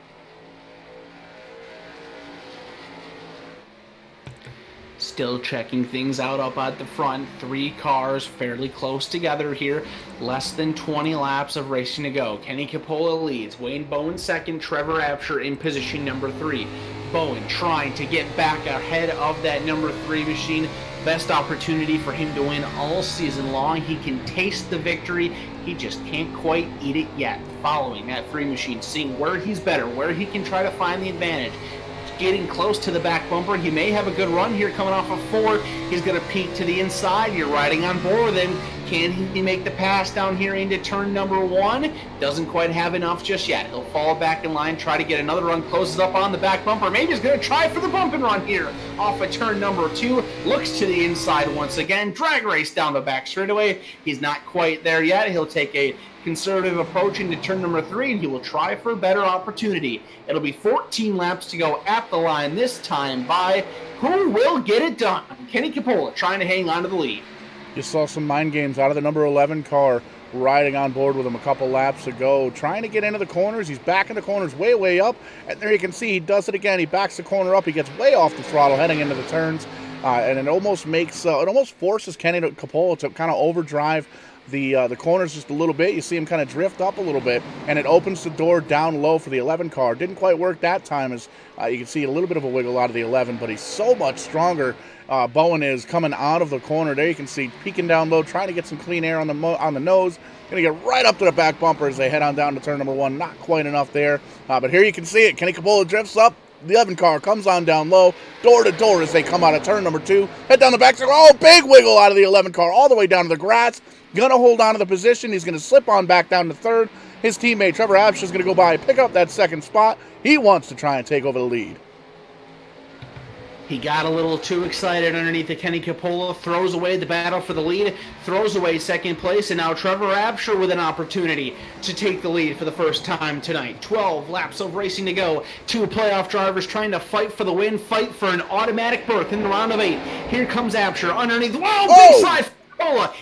[SPEAKER 2] Still checking things out up at the front. 3 cars fairly close together here. Less than 20 laps of racing to go. Kenny Capola leads. Wayne Bowen second. Trevor Absher in position number 3. Bowen trying to get back ahead of that number 3 machine. Best opportunity for him to win all season long. He can taste the victory. He just can't quite eat it yet. Following that 3 machine, seeing where he's better, where he can try to find the advantage. Getting close to the back bumper. He may have a good run here coming off of 4. He's going to peek to the inside. You're riding on board with him. Can he make the pass down here into turn number 1? Doesn't quite have enough just yet. He'll fall back in line, try to get another run, closes up on the back bumper. Maybe he's going to try for the bump and run here off of turn number 2. Looks to the inside once again. Drag race down the back straightaway. He's not quite there yet. He'll take a conservative approach into turn number 3, and he will try for a better opportunity. It'll be 14 laps to go at the line this time by who will get it done? Kenny Capola trying to hang on to the lead.
[SPEAKER 1] You saw some mind games out of the number 11 car riding on board with him a couple laps ago, trying to get into the corners. He's backing the corners way up, and there you can see he does it again. He backs the corner up. He gets way off the throttle heading into the turns, and it almost makes it almost forces Kenny Capola to kind of overdrive the corners just a little bit. You see him kind of drift up a little bit, and it opens the door down low for the 11 car. Didn't quite work that time, as you can see a little bit of a wiggle out of the 11, but he's so much stronger. Bowen is coming out of the corner. There you can see peeking down low, trying to get some clean air on the nose. Going to get right up to the back bumper as they head on down to turn number 1. Not quite enough there, but here you can see it. Kenny Capola drifts up. The 11 car comes on down low, door to door as they come out of turn number 2. Head down the back. Oh, big wiggle out of the 11 car all the way down to the grass. Going to hold on to the position. He's going to slip on back down to third. His teammate Trevor Absher is going to go by, pick up that second spot. He wants to try and take over the lead.
[SPEAKER 2] He got a little too excited underneath the Kenny Capola, throws away the battle for the lead, throws away second place, and now Trevor Absher with an opportunity to take the lead for the first time tonight. 12 laps of racing to go. 2 playoff drivers trying to fight for the win, fight for an automatic berth in the round of 8. Here comes Absher underneath. Whoa, big slide!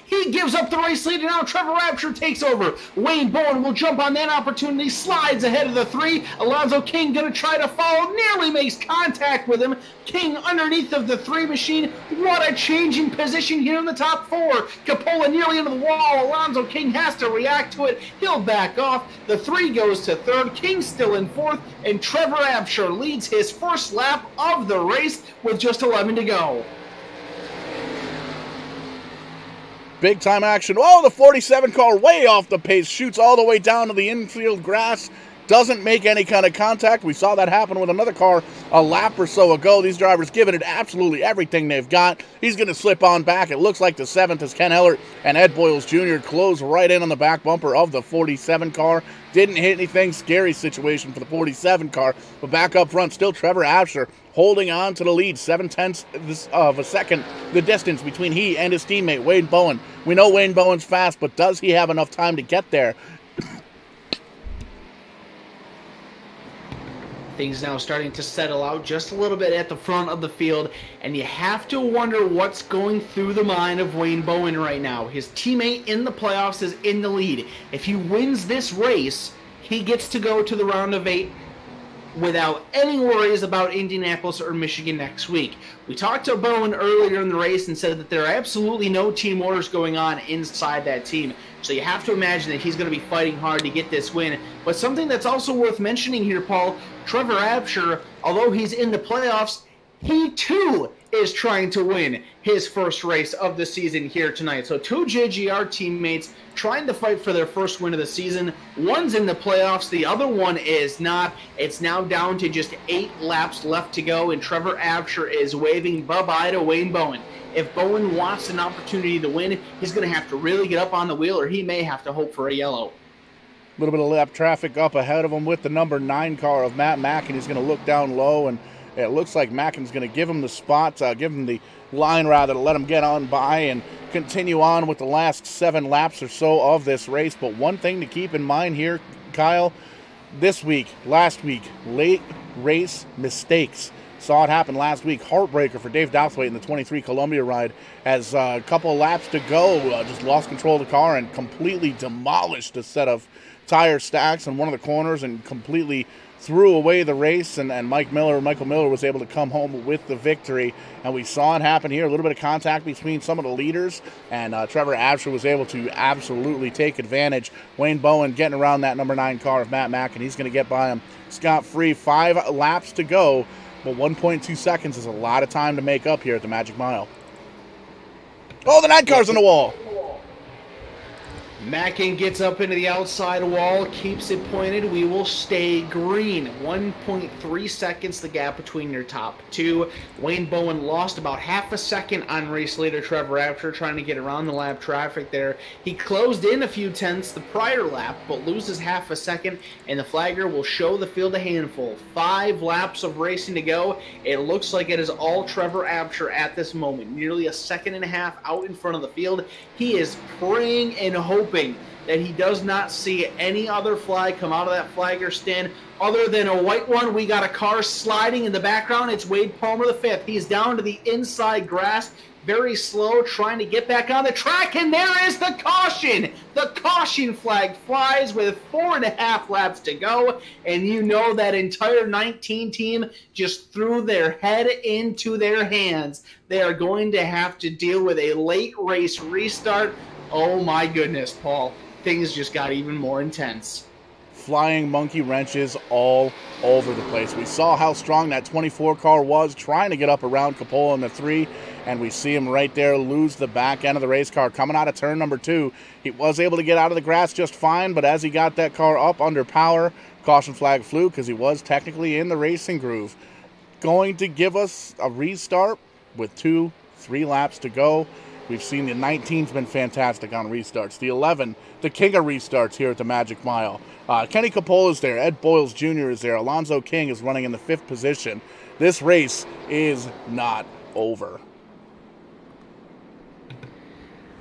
[SPEAKER 2] He gives up the race lead, and now Trevor Absher takes over. Wayne Bowen will jump on that opportunity, slides ahead of the 3. Alonzo King going to try to follow, nearly makes contact with him. King underneath of the 3 machine. What a change in position here in the top 4. Capola nearly into the wall. Alonzo King has to react to it. He'll back off. The 3 goes to 3rd. King still in 4th, and Trevor Absher leads his first lap of the race with just 11 to go.
[SPEAKER 1] Big time action. Oh, the 47 car way off the pace, shoots all the way down to the infield grass, doesn't make any kind of contact. We saw that happen with another car a lap or so ago. These drivers giving it absolutely everything they've got. He's going to slip on back. It looks like the 7th as Ken Ellert and Ed Boyles Jr. close right in on the back bumper of the 47 car. Didn't hit anything. Scary situation for the 47 car, but back up front still Trevor Absher holding on to the lead, 0.7 of a second, the distance between he and his teammate, Wayne Bowen. We know Wayne Bowen's fast, but does he have enough time to get there?
[SPEAKER 2] Things now starting to settle out just a little bit at the front of the field, and you have to wonder what's going through the mind of Wayne Bowen right now. His teammate in the playoffs is in the lead. If he wins this race, he gets to go to the round of 8 without any worries about Indianapolis or Michigan next week. We talked to Bowen earlier in the race and said that there are absolutely no team orders going on inside that team. So you have to imagine that he's going to be fighting hard to get this win. But something that's also worth mentioning here, Paul, Trevor Absher, although he's in the playoffs, he too is trying to win his first race of the season here tonight. So 2 JGR teammates trying to fight for their first win of the season. One's in the playoffs, the other one is not. It's now down to just 8 laps left to go, and Trevor Absher is waving bye-bye to Wayne Bowen. If Bowen wants an opportunity to win, he's going to have to really get up on the wheel, or he may have to hope for a yellow.
[SPEAKER 1] A little bit of lap traffic up ahead of him with the number 9 car of Matt Mackin. He's going to look down low, and it looks like Mackin's going to give him the spot, give him the line rather, to let him get on by and continue on with the last 7 laps or so of this race. But one thing to keep in mind here, Kyle, this week, last week, late race mistakes. Saw it happen last week. Heartbreaker for Dave Douthwaite in the 23 Columbia ride, as a couple of laps to go, just lost control of the car and completely demolished a set of tire stacks in one of the corners and completely threw away the race, and Michael Miller was able to come home with the victory. And we saw it happen here, a little bit of contact between some of the leaders, and Trevor Absher was able to absolutely take advantage. Wayne Bowen getting around that number 9 car of Matt Mackin. He's going to get by him scot-free. 5 laps to go, but 1.2 seconds is a lot of time to make up here at the Magic Mile. Oh, the 9 car's on the wall.
[SPEAKER 2] Mackin gets up into the outside wall, keeps it pointed. We will stay green. 1.3 seconds the gap between your top 2. Wayne Bowen lost about half a second on race leader Trevor Absher, trying to get around the lap traffic there. He closed in a few tenths the prior lap, but loses half a second, and the flagger will show the field a handful. 5 laps of racing to go. It looks like it is all Trevor Absher at this moment. Nearly a second and a half out in front of the field. He is praying and hoping that he does not see any other flag come out of that flagger stand other than a white one. We got a car sliding in the background. It's Wade Palmer, the 5th. He's down to the inside grass. very slow, trying to get back on the track, and there is the caution! The caution flag flies with 4.5 laps to go, and you know that entire 19 team just threw their head into their hands. They are going to have to deal with a late race restart. Oh my goodness, Paul. Things just got even more intense.
[SPEAKER 1] Flying monkey wrenches all over the place. We saw how strong that 24 car was trying to get up around Coppola in the 3, and we see him right there lose the back end of the race car coming out of turn number 2. He was able to get out of the grass just fine, but as he got that car up under power, caution flag flew because he was technically in the racing groove. Going to give us a restart with 2-3 laps to go. We've seen the 19's been fantastic on restarts. The 11, the king of restarts here at the Magic Mile. Kenny Coppola's there. Ed Boyles Jr. is there. Alonzo King is running in the 5th position. This race is not over.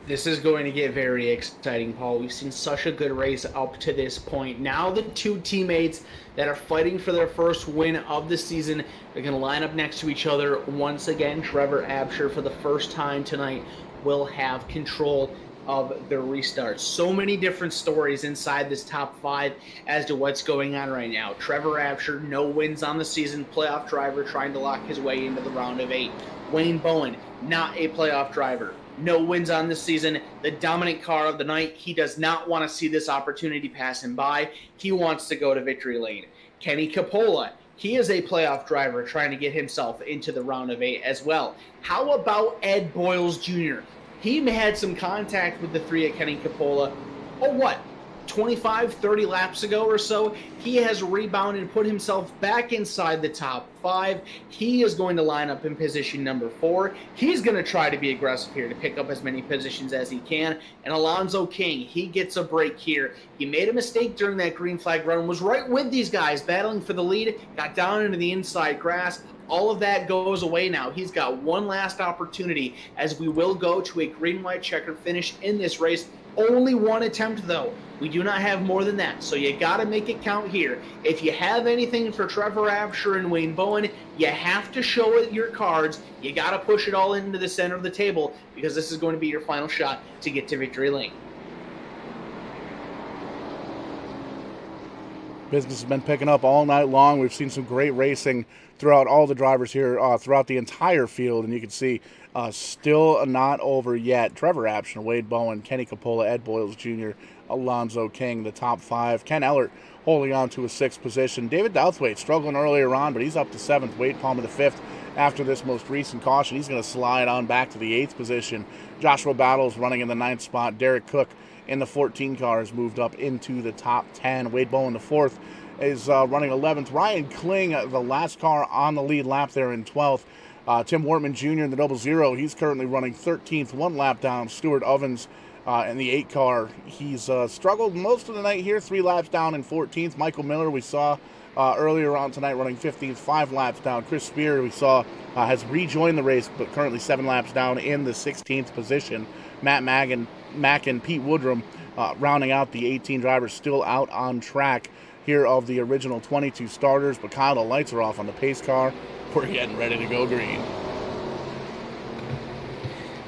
[SPEAKER 2] This is going to get very exciting, Paul. We've seen such a good race up to this point. Now the two teammates that are fighting for their first win of the season are going to line up next to each other once again. Trevor Absher, for the first time tonight, will have control of the restart. So many different stories inside this top 5 as to what's going on right now. Trevor Absher, no wins on the season, playoff driver trying to lock his way into the round of 8. Wayne Bowen, not a playoff driver. No wins on this season, the dominant car of the night. He does not want to see this opportunity pass him by. He wants to go to victory lane. Kenny Coppola, he is a playoff driver trying to get himself into the round of 8 as well. How about Ed Boyles Jr.? He had some contact with the 3 at Kenny Coppola. 25, 30 laps ago or so. He has rebounded and put himself back inside the top 5. He is going to line up in position number 4. He's going to try to be aggressive here to pick up as many positions as he can. And Alonzo King, he gets a break here. He made a mistake during that green flag run, was right with these guys battling for the lead, got down into the inside grass. All of that goes away now. He's got one last opportunity as we will go to a green-white checkered finish in this race. Only one attempt, though. We do not have more than that, so you got to make it count here. If you have anything for Trevor Absher and Wayne Bowen, you have to show it your cards. You got to push it all into the center of the table because this is going to be your final shot to get to victory lane.
[SPEAKER 1] Business has been picking up all night long. We've seen some great racing throughout all the drivers here, throughout the entire field, and you can see still not over yet. Trevor Absher, Wade Bowen, Kenny Coppola, Ed Boyles Jr., Alonzo King, the top 5. Ken Ellert holding on to a 6th position. David Douthwaite struggling earlier on, but he's up to 7th. Wade Palmer the 5th after this most recent caution. He's going to slide on back to the 8th position. Joshua Battles running in the 9th spot. Derek Cook in the 14 car has moved up into the top 10. Wade Bowen the 4th is running 11th. Ryan Kling, the last car on the lead lap there in 12th. Tim Wortman Jr. in the 00, he's currently running 13th, 1 lap down. Stuart Ovens in the 8 car, he's struggled most of the night here, 3 laps down in 14th. Michael Miller, we saw earlier on tonight, running 15th, 5 laps down. Chris Spear, we saw, has rejoined the race, but currently 7 laps down in the 16th position. Matt Mack and Pete Woodrum rounding out the 18 drivers still out on track here of the original 22 starters. But Kyle, the lights are off on the pace car. We're getting ready to go green.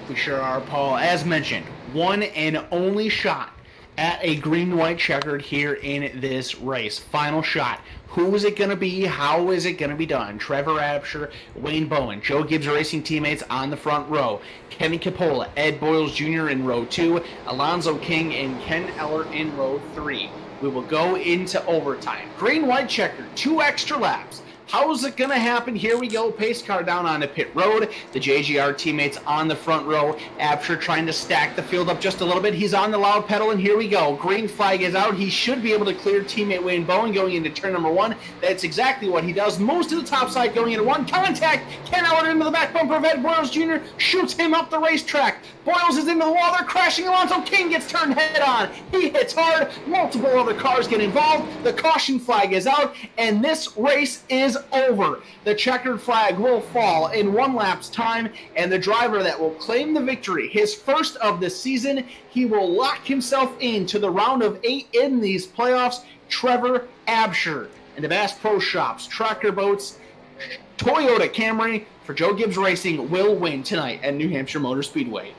[SPEAKER 2] We sure are, Paul. As mentioned, one and only shot at a green-white checkered here in this race. Final shot. Who is it going to be? How is it going to be done? Trevor Absher, Wayne Bowen, Joe Gibbs Racing teammates on the front row. Kenny Coppola, Ed Boyles Jr. in row 2, Alonzo King and Ken Ellert in row 3. We will go into overtime. Green-white checkered, 2 extra laps. How is it going to happen? Here we go. Pace car down on the pit road. The JGR teammates on the front row. Absher trying to stack the field up just a little bit. He's on the loud pedal, and here we go. Green flag is out. He should be able to clear teammate Wayne Bowen going into turn number 1. That's exactly what he does. Most of the top side going into 1. Contact. Ken Ellert into the back bumper of Ed Boyles Jr. Shoots him up the racetrack. Boyles is into the wall. They're crashing. Alonzo King gets turned head on. He hits hard. Multiple other cars get involved. The caution flag is out, and this race is over. The checkered flag will fall in 1 lap's time, and the driver that will claim the victory, his first of the season, he will lock himself into the round of 8 in these playoffs, Trevor Absher. And the Bass Pro Shops, Tractor Boats, Toyota Camry, for Joe Gibbs Racing will win tonight at New Hampshire Motor Speedway.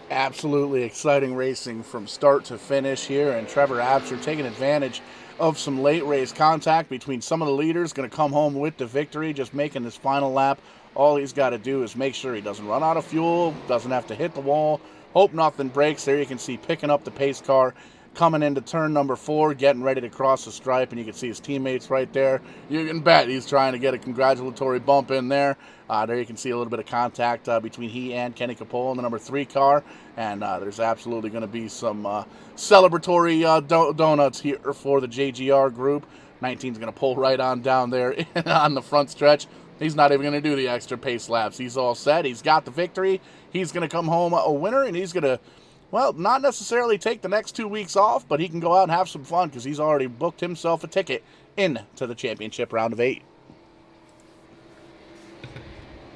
[SPEAKER 1] Absolutely exciting racing from start to finish here, and Trevor Absher taking advantage of some late race contact between some of the leaders, going to come home with the victory, just making this final lap. All he's got to do is make sure he doesn't run out of fuel, doesn't have to hit the wall, hope nothing breaks. There you can see picking up the pace car, coming into turn number 4, getting ready to cross the stripe, and you can see his teammates right there. You can bet he's trying to get a congratulatory bump in there. There you can see a little bit of contact between he and Kenny Capola in the number 3 car, and there's absolutely going to be some celebratory donuts here for the JGR group. 19's going to pull right on down there on the front stretch. He's not even going to do the extra pace laps. He's all set. He's got the victory. He's going to come home a winner, and he's going to, well, not necessarily take the next 2 weeks off, but he can go out and have some fun because he's already booked himself a ticket into the championship round of 8.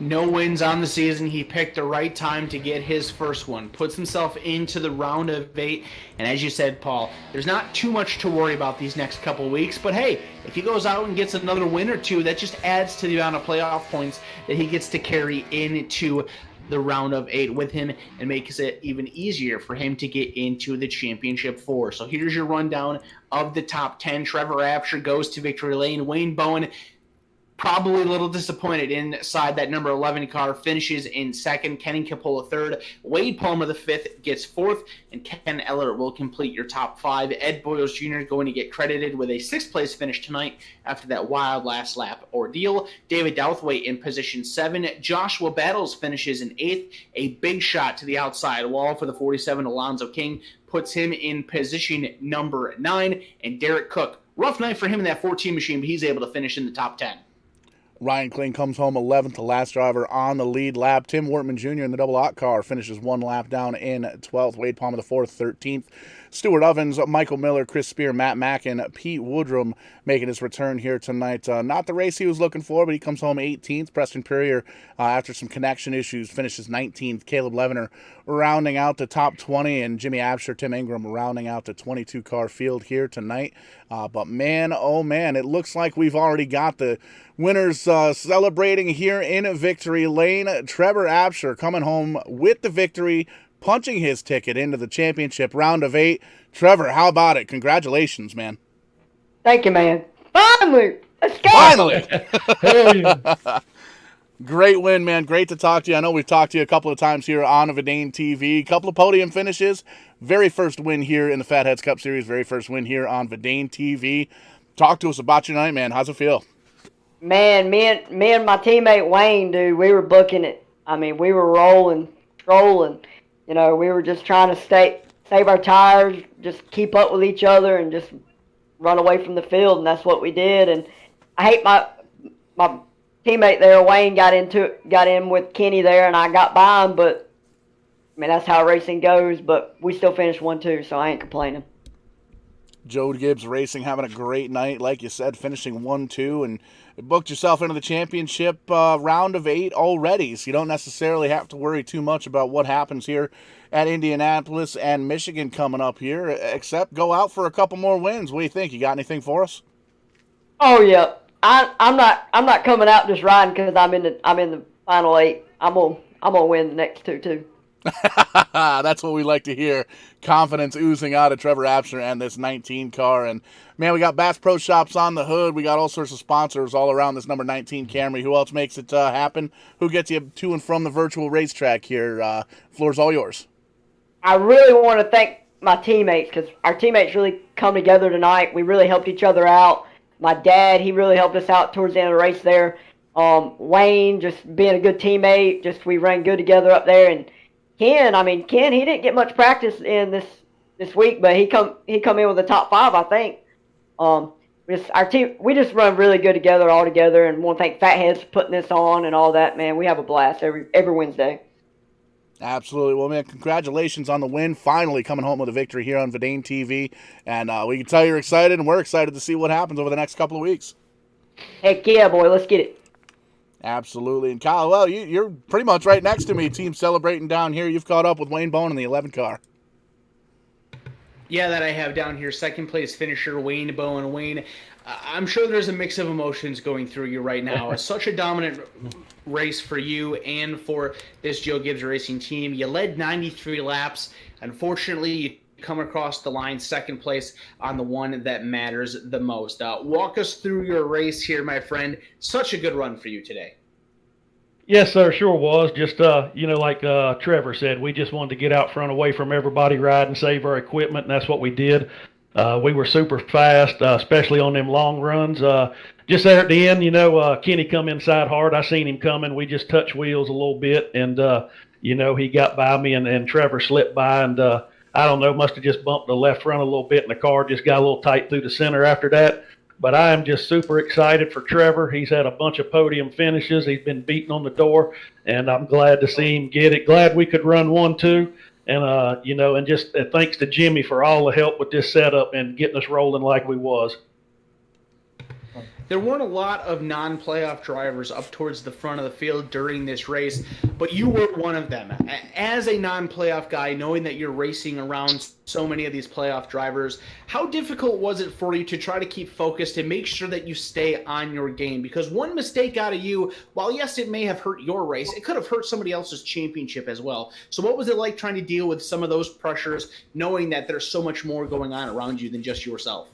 [SPEAKER 2] No wins on the season. He picked the right time to get his first one. Puts himself into the round of 8. And as you said, Paul, there's not too much to worry about these next couple weeks. But hey, if he goes out and gets another win or two, that just adds to the amount of playoff points that he gets to carry into the round of 8 with him, and makes it even easier for him to get into the championship 4. So here's your rundown of the top 10. Trevor Absher goes to victory lane. Wayne Bowen, probably a little disappointed inside that number 11 car, finishes in 2nd. Kenny Capola 3rd. Wade Palmer the 5th gets 4th, and Ken Eller will complete your top 5. Ed Boyles Jr. is going to get credited with a 6th place finish tonight after that wild last lap ordeal. David Douthwaite in position 7. Joshua Battles finishes in 8th. A big shot to the outside wall for the 47 Alonzo King puts him in position number 9. And Derek Cook, rough night for him in that 14 machine, but he's able to finish in the top 10.
[SPEAKER 1] Ryan Kling comes home 11th, the last driver on the lead lap. Tim Wortman Jr. in the double aught car finishes 1 lap down in 12th. Wade Palmer the 4th, 13th. Stuart Ovens, Michael Miller, Chris Spear, Matt Mackin, Pete Woodrum making his return here tonight. Not the race he was looking for, but he comes home 18th. Preston Perrier, after some connection issues, finishes 19th. Caleb Levener rounding out the top 20, and Jimmy Absher, Tim Ingram rounding out the 22-car field here tonight. But man, oh man, it looks like we've already got the winners celebrating here in victory lane. Trevor Absher coming home with the victory, punching his ticket into the championship round of 8. Trevor, how about it? Congratulations, man.
[SPEAKER 5] Thank you, man. Finally! Let's go!
[SPEAKER 1] Finally!
[SPEAKER 3] Hell yeah.
[SPEAKER 1] Great win, man. Great to talk to you. I know we've talked to you a couple of times here on Vidane TV. Couple of podium finishes. Very first win here in the FATHEADZ Cup Series. Very first win here on Vidane TV. Talk to us about your night, man. How's it feel?
[SPEAKER 5] Man, me and my teammate Wayne, dude, we were booking it. I mean, we were rolling, trolling. You know, we were just trying to save our tires, just keep up with each other, and just run away from the field, and that's what we did. And I hate my teammate there, Wayne, got in with Kenny there, and I got by him, but I mean, that's how racing goes. But we still finished 1-2, so I ain't complaining.
[SPEAKER 1] Joe Gibbs Racing having a great night, like you said, finishing 1-2, and booked yourself into the championship round of 8 already, so you don't necessarily have to worry too much about what happens here at Indianapolis and Michigan coming up here, except go out for a couple more wins. What do you think? You got anything for us?
[SPEAKER 5] Oh yeah, I'm not coming out just riding because I'm in the final 8. I'm gonna win the next 2 too.
[SPEAKER 1] That's what we like to hear. Confidence oozing out of Trevor Absher and this 19 car. And man, we got Bass Pro Shops on the hood. We got all sorts of sponsors all around this number 19 Camry. Who else makes it happen? Who gets you to and from the virtual racetrack here? Floor's all yours.
[SPEAKER 5] I really want to thank my teammates because our teammates really come together tonight. We really helped each other out. My dad, he really helped us out towards the end of the race there. Wayne, just being a good teammate, just we ran good together up there. And Ken, he didn't get much practice in this week, but he come in with the top 5, I think. Our team, we just run really good together, all together, and want to thank Fatheads for putting this on and all that. Man, we have a blast every Wednesday.
[SPEAKER 1] Absolutely. Well, man, congratulations on the win. Finally coming home with a victory here on Vidane TV, and we can tell you're excited, and we're excited to see what happens over the next couple of weeks.
[SPEAKER 5] Heck yeah, boy, let's get it.
[SPEAKER 1] Absolutely. And Kyle, well, you're pretty much right next to me. Team celebrating down here. You've caught up with Wayne Bowen in the 11 car.
[SPEAKER 2] Yeah, that I have down here. 2nd place finisher, Wayne Bowen. Wayne, I'm sure there's a mix of emotions going through you right now. It's such a dominant race for you and for this Joe Gibbs Racing team. You led 93 laps. Unfortunately, you come across the line second place on the one that matters the most. Walk us through your race here, my friend. Such a good run for you today.
[SPEAKER 3] Yes, sir, sure was. Just, like Trevor said, we just wanted to get out front away from everybody riding, save our equipment, and that's what we did. We were super fast, especially on them long runs. Just there at the end, Kenny come inside hard. I seen him coming. We just touched wheels a little bit, and, he got by me, and Trevor slipped by, and I don't know, must have just bumped the left front a little bit, and the car just got a little tight through the center after that. But I am just super excited for Trevor. He's had a bunch of podium finishes. He's been beating on the door, and I'm glad to see him get it. Glad we could run 1-2. And, and just thanks to Jimmy for all the help with this setup and getting us rolling like we was.
[SPEAKER 2] There weren't a lot of non-playoff drivers up towards the front of the field during this race, but you were one of them. As a non-playoff guy, knowing that you're racing around so many of these playoff drivers, how difficult was it for you to try to keep focused and make sure that you stay on your game? Because one mistake out of you, while yes, it may have hurt your race, it could have hurt somebody else's championship as well. So what was it like trying to deal with some of those pressures, knowing that there's so much more going on around you than just yourself?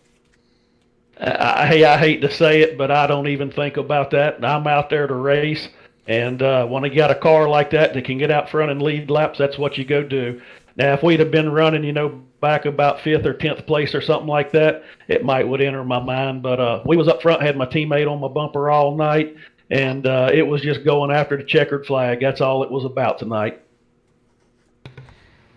[SPEAKER 3] I hate to say it, but I don't even think about that. I'm out there to race, and when you got a car like that can get out front and lead laps, that's what you go do. Now, if we'd have been running, back about 5th or 10th place or something like that, it would enter my mind. But we was up front, had my teammate on my bumper all night, and it was just going after the checkered flag. That's all it was about tonight.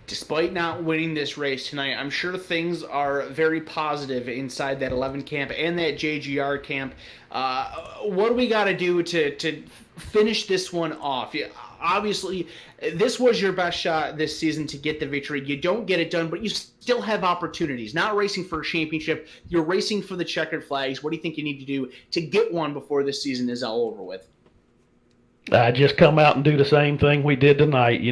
[SPEAKER 2] Despite not winning this race tonight, I'm sure things are very positive inside that 11 camp and that JGR camp. What do we got to do to finish this one off? Obviously, this was your best shot this season to get the victory. You don't get it done, but you still have opportunities. Not racing for a championship, you're racing for the checkered flags. What do you think you need to do to get one before this season is all over with?
[SPEAKER 3] Just come out and do the same thing we did tonight.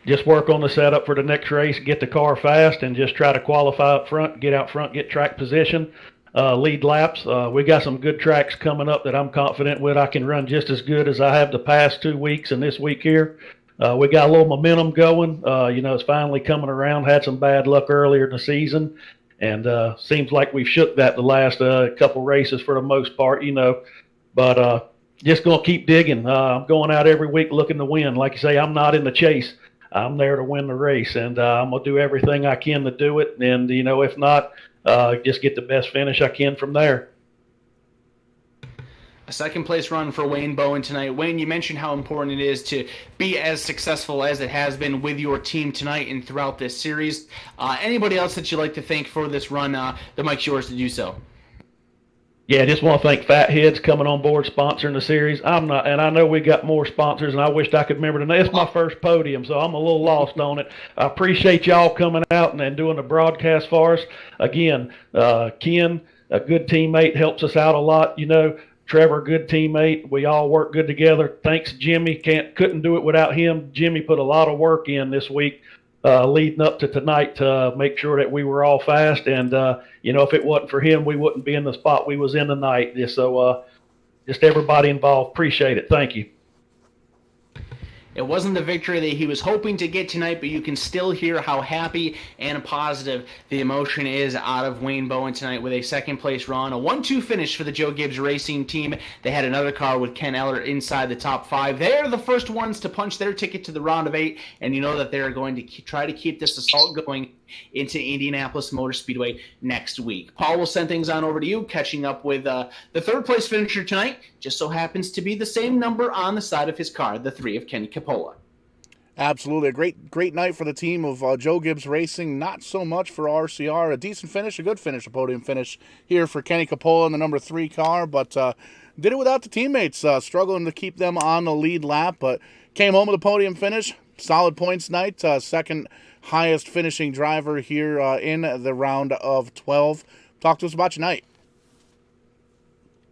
[SPEAKER 3] Just work on the setup for the next race, get the car fast, and just try to qualify up front, get out front, get track position, lead laps. We got some good tracks coming up that I'm confident with. I can run just as good as I have the past 2 weeks and this week here. We got a little momentum going. It's finally coming around. Had some bad luck earlier in the season, and seems like we've shook that the last couple races for the most part, But just going to keep digging. I'm going out every week looking to win. Like you say, I'm not in the chase. I'm there to win the race, and I'm going to do everything I can to do it. And, if not, just get the best finish I can from there.
[SPEAKER 2] A second-place run for Wayne Bowen tonight. Wayne, you mentioned how important it is to be as successful as it has been with your team tonight and throughout this series. Anybody else that you'd like to thank for this run, the mic's yours to do so.
[SPEAKER 3] Yeah, I just want to thank FATHEADZ coming on board, sponsoring the series. I know we got more sponsors, and I wished I could remember the name. It's my first podium, so I'm a little lost on it. I appreciate y'all coming out and doing the broadcast for us. Again, Ken, a good teammate, helps us out a lot. Trevor, good teammate. We all work good together. Thanks, Jimmy. Couldn't do it without him. Jimmy put a lot of work in this week. Leading up to tonight to make sure that we were all fast. And, if it wasn't for him, we wouldn't be in the spot we was in tonight. So just everybody involved, appreciate it. Thank you.
[SPEAKER 2] It wasn't the victory that he was hoping to get tonight, but you can still hear how happy and positive the emotion is out of Wayne Bowen tonight with a second-place run, a 1-2 finish for the Joe Gibbs Racing team. They had another car with Ken Eller inside the top 5. They're the first ones to punch their ticket to the round of 8, and you know that they're going to try to keep this assault going into Indianapolis Motor Speedway next week. Paul will send things on over to you, catching up with the third-place finisher tonight. Just so happens to be the same number on the side of his car, the 3 of Kenny Capola.
[SPEAKER 1] Absolutely. A great night for the team of Joe Gibbs Racing. Not so much for RCR. A decent finish, a good finish, a podium finish here for Kenny Capola in the number 3 car, but did it without the teammates, struggling to keep them on the lead lap, but came home with a podium finish. Solid points night. Second highest finishing driver here in the round of 12. Talk to us about your night.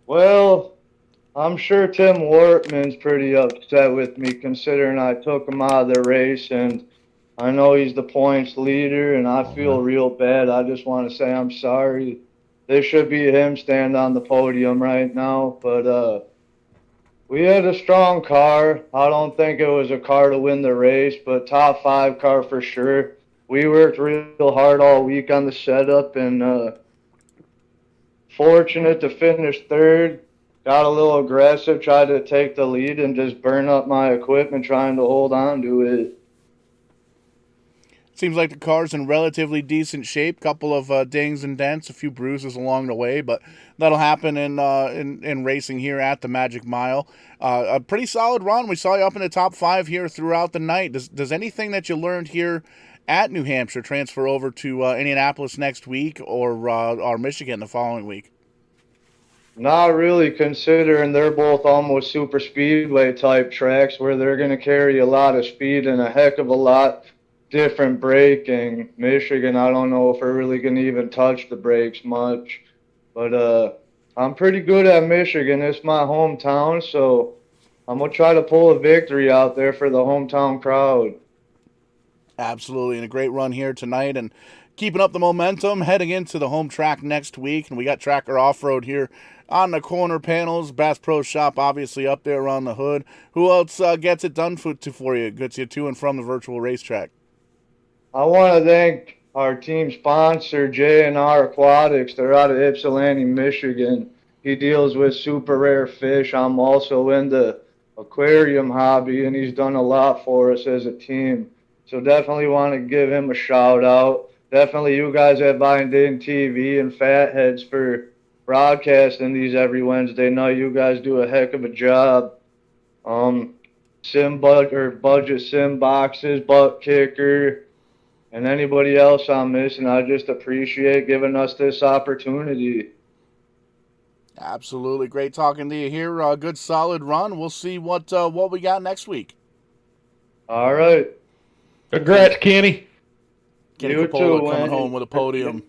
[SPEAKER 4] Well, I'm sure Tim Wortman's pretty upset with me considering I took him out of the race, and I know he's the points leader, and I feel real bad. I just want to say I'm sorry. this should be him stand on the podium right now. But we had a strong car. I don't think it was a car to win the race, but top 5 car for sure. We worked real hard all week on the setup, and fortunate to finish 3rd. Got a little aggressive, tried to take the lead and just burn up my equipment trying to hold on to it.
[SPEAKER 1] Seems like the car's in relatively decent shape. Couple of dings and dents, a few bruises along the way, but that'll happen in racing here at the Magic Mile. A pretty solid run. We saw you up in the top 5 here throughout the night. Does anything that you learned here at New Hampshire transfer over to Indianapolis next week or Michigan the following week?
[SPEAKER 4] Not really, considering they're both almost super speedway type tracks where they're going to carry a lot of speed and a heck of a lot different braking. Michigan, I don't know if we're really going to even touch the brakes much. But I'm pretty good at Michigan. It's my hometown, so I'm going to try to pull a victory out there for the hometown crowd.
[SPEAKER 1] Absolutely, and a great run here tonight, and keeping up the momentum, heading into the home track next week. And we got Tracker Off-Road here on the corner panels. Bass Pro Shop obviously up there on the hood. Who else gets it done for you, gets you to and from the virtual racetrack?
[SPEAKER 4] I want to thank our team sponsor, J&R Aquatics. They're out of Ypsilanti, Michigan. He deals with super rare fish. I'm also in the aquarium hobby, and he's done a lot for us as a team. So definitely want to give him a shout out. Definitely you guys at Vine TV and Fatheads for broadcasting these every Wednesday night. You guys do a heck of a job. Budget sim boxes, butt kicker, and anybody else I'm missing. I just appreciate giving us this opportunity.
[SPEAKER 1] Absolutely. Great talking to you here. Good solid run. We'll see what we got next week.
[SPEAKER 4] All right.
[SPEAKER 3] Congrats, Kenny.
[SPEAKER 1] Kenny
[SPEAKER 4] You
[SPEAKER 1] Coppola
[SPEAKER 4] too,
[SPEAKER 1] coming
[SPEAKER 4] Wendy.
[SPEAKER 1] home with a podium.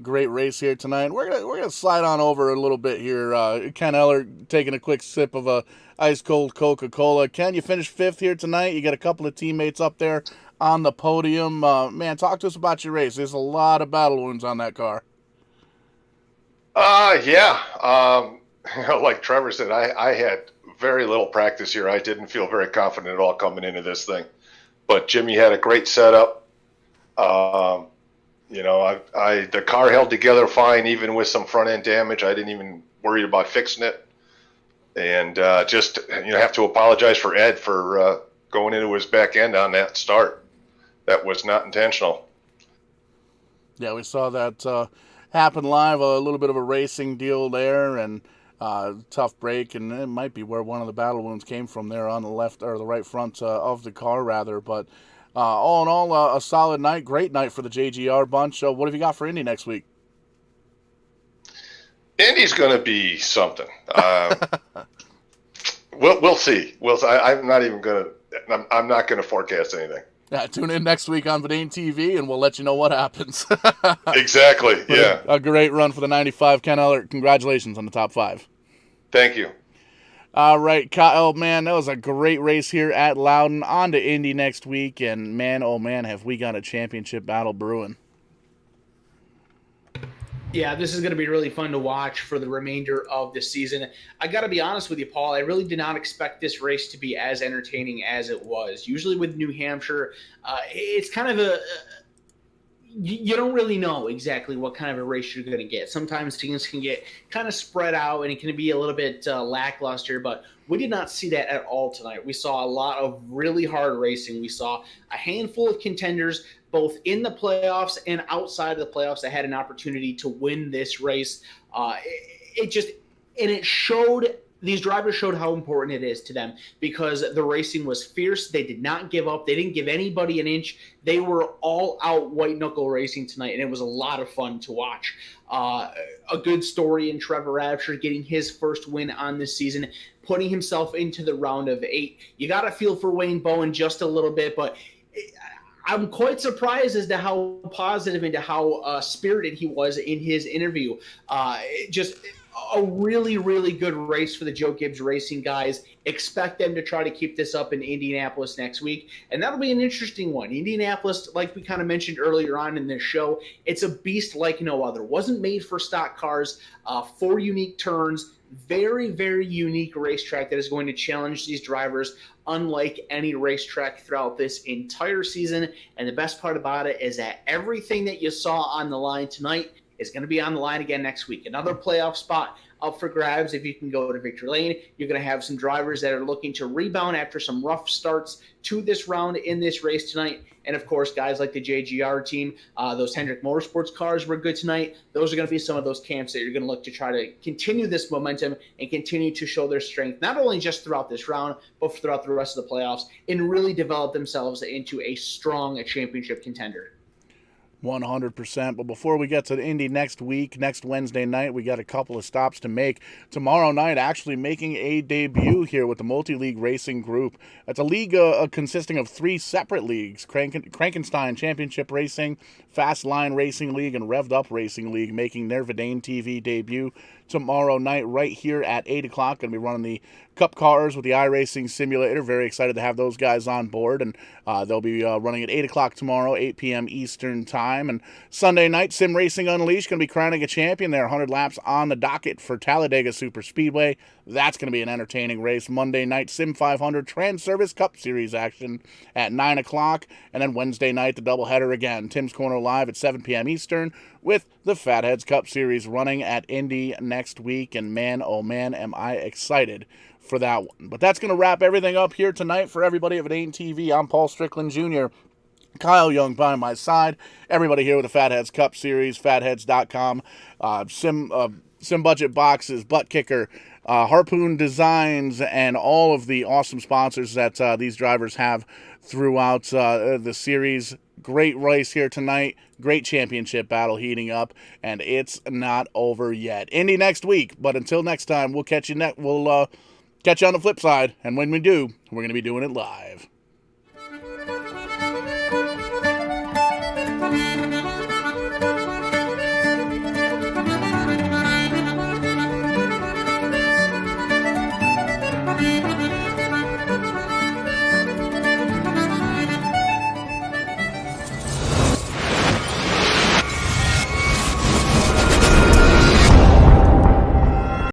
[SPEAKER 1] Great race here tonight. We're gonna slide on over a little bit here. Ken Eller taking a quick sip of a ice cold Coca-Cola. Ken, you finished 5th here tonight. You got a couple of teammates up there on the podium. Man, talk to us about your race. There's a lot of battle wounds on that car.
[SPEAKER 6] Yeah. Like Trevor said, I had very little practice here. I didn't feel very confident at all coming into this thing. But Jimmy had a great setup. The car held together fine, even with some front end damage. I didn't even worry about fixing it. And have to apologize for Ed for going into his back end on that start. That was not intentional.
[SPEAKER 1] Yeah, we saw that happen live. A little bit of a racing deal there, and tough break, and it might be where one of the battle wounds came from there on the left or the right front of the car, rather. But all in all, a solid night, great night for the JGR bunch. What have you got for Indy next week?
[SPEAKER 6] Indy's going to be something. We'll see. I'm not going to forecast anything.
[SPEAKER 1] Yeah, tune in next week on Verdane TV, and we'll let you know what happens.
[SPEAKER 6] Exactly. Yeah.
[SPEAKER 1] A great run for the 95. Ken Eller, congratulations on the top 5.
[SPEAKER 6] Thank you.
[SPEAKER 1] All right, Kyle, man, that was a great race here at Loudon. On to Indy next week, and man, oh man, have we got a championship battle brewing.
[SPEAKER 2] Yeah, this is going to be really fun to watch for the remainder of the season. I got to be honest with you, Paul. I really did not expect this race to be as entertaining as it was. Usually with New Hampshire, it's kind of you don't really know exactly what kind of a race you're going to get. Sometimes things can get kind of spread out and it can be a little bit lackluster, but we did not see that at all tonight. We saw a lot of really hard racing. We saw a handful of contenders both in the playoffs and outside of the playoffs that had an opportunity to win this race. It showed, these drivers showed how important it is to them because the racing was fierce. They did not give up. They didn't give anybody an inch. They were all out white knuckle racing tonight, and it was a lot of fun to watch. A good story in Trevor Absher getting his first win on this season, putting himself into the round of 8. You got to feel for Wayne Bowen just a little bit, but I'm quite surprised as to how positive and to how spirited he was in his interview. Just a really, really good race for the Joe Gibbs Racing guys. Expect them to try to keep this up in Indianapolis next week, and that'll be an interesting one. Indianapolis, like we kind of mentioned earlier on in this show, it's a beast like no other. Wasn't made for stock cars, 4 unique turns, very, very unique racetrack that is going to challenge these drivers unlike any racetrack throughout this entire season. And the best part about it is that everything that you saw on the line tonight is going to be on the line again next week. Another playoff spot up for grabs if you can go to victory lane. You're going to have some drivers that are looking to rebound after some rough starts to this round in this race tonight. And, of course, guys like the JGR team, those Hendrick Motorsports cars were good tonight. Those are going to be some of those camps that you're going to look to try to continue this momentum and continue to show their strength, not only just throughout this round, but throughout the rest of the playoffs, and really develop themselves into a strong championship contender.
[SPEAKER 1] 100%. But before we get to the Indy next week, next Wednesday night, we got a couple of stops to make. Tomorrow night, actually making a debut here with the Multi-League Racing Group. It's a league consisting of 3 separate leagues: Frankenstein Championship Racing, Fast Line Racing League, and Revved Up Racing League, making their Verdane TV debut tomorrow night right here at 8 o'clock. Going to be running the Cup cars with the iRacing simulator. Very excited to have those guys on board, and they'll be running at 8 o'clock tomorrow, 8 p.m. Eastern Time. And Sunday night, Sim Racing Unleashed going to be crowning a champion there. 100 laps on the docket for Talladega Super Speedway. That's going to be an entertaining race. Monday night, Sim 500 Trans-Service Cup Series action at 9 o'clock. And then Wednesday night, the doubleheader again. Tim's Corner Live at 7 p.m. Eastern with the FATHEADZ Cup Series running at Indy next week. And man, oh man, am I excited for that one. But that's going to wrap everything up here tonight for everybody at Verdane TV. I'm Paul Strickland Jr., Kyle Young by my side. Everybody here with the FATHEADZ Cup Series, fatheads.com, Sim Budget Boxes, Butt Kicker, Harpoon Designs, and all of the awesome sponsors that these drivers have throughout the series. Great race here tonight. Great championship battle heating up, and it's not over yet. Indy next week, but until next time, we'll catch you on the flip side, and when we do, we're going to be doing it live.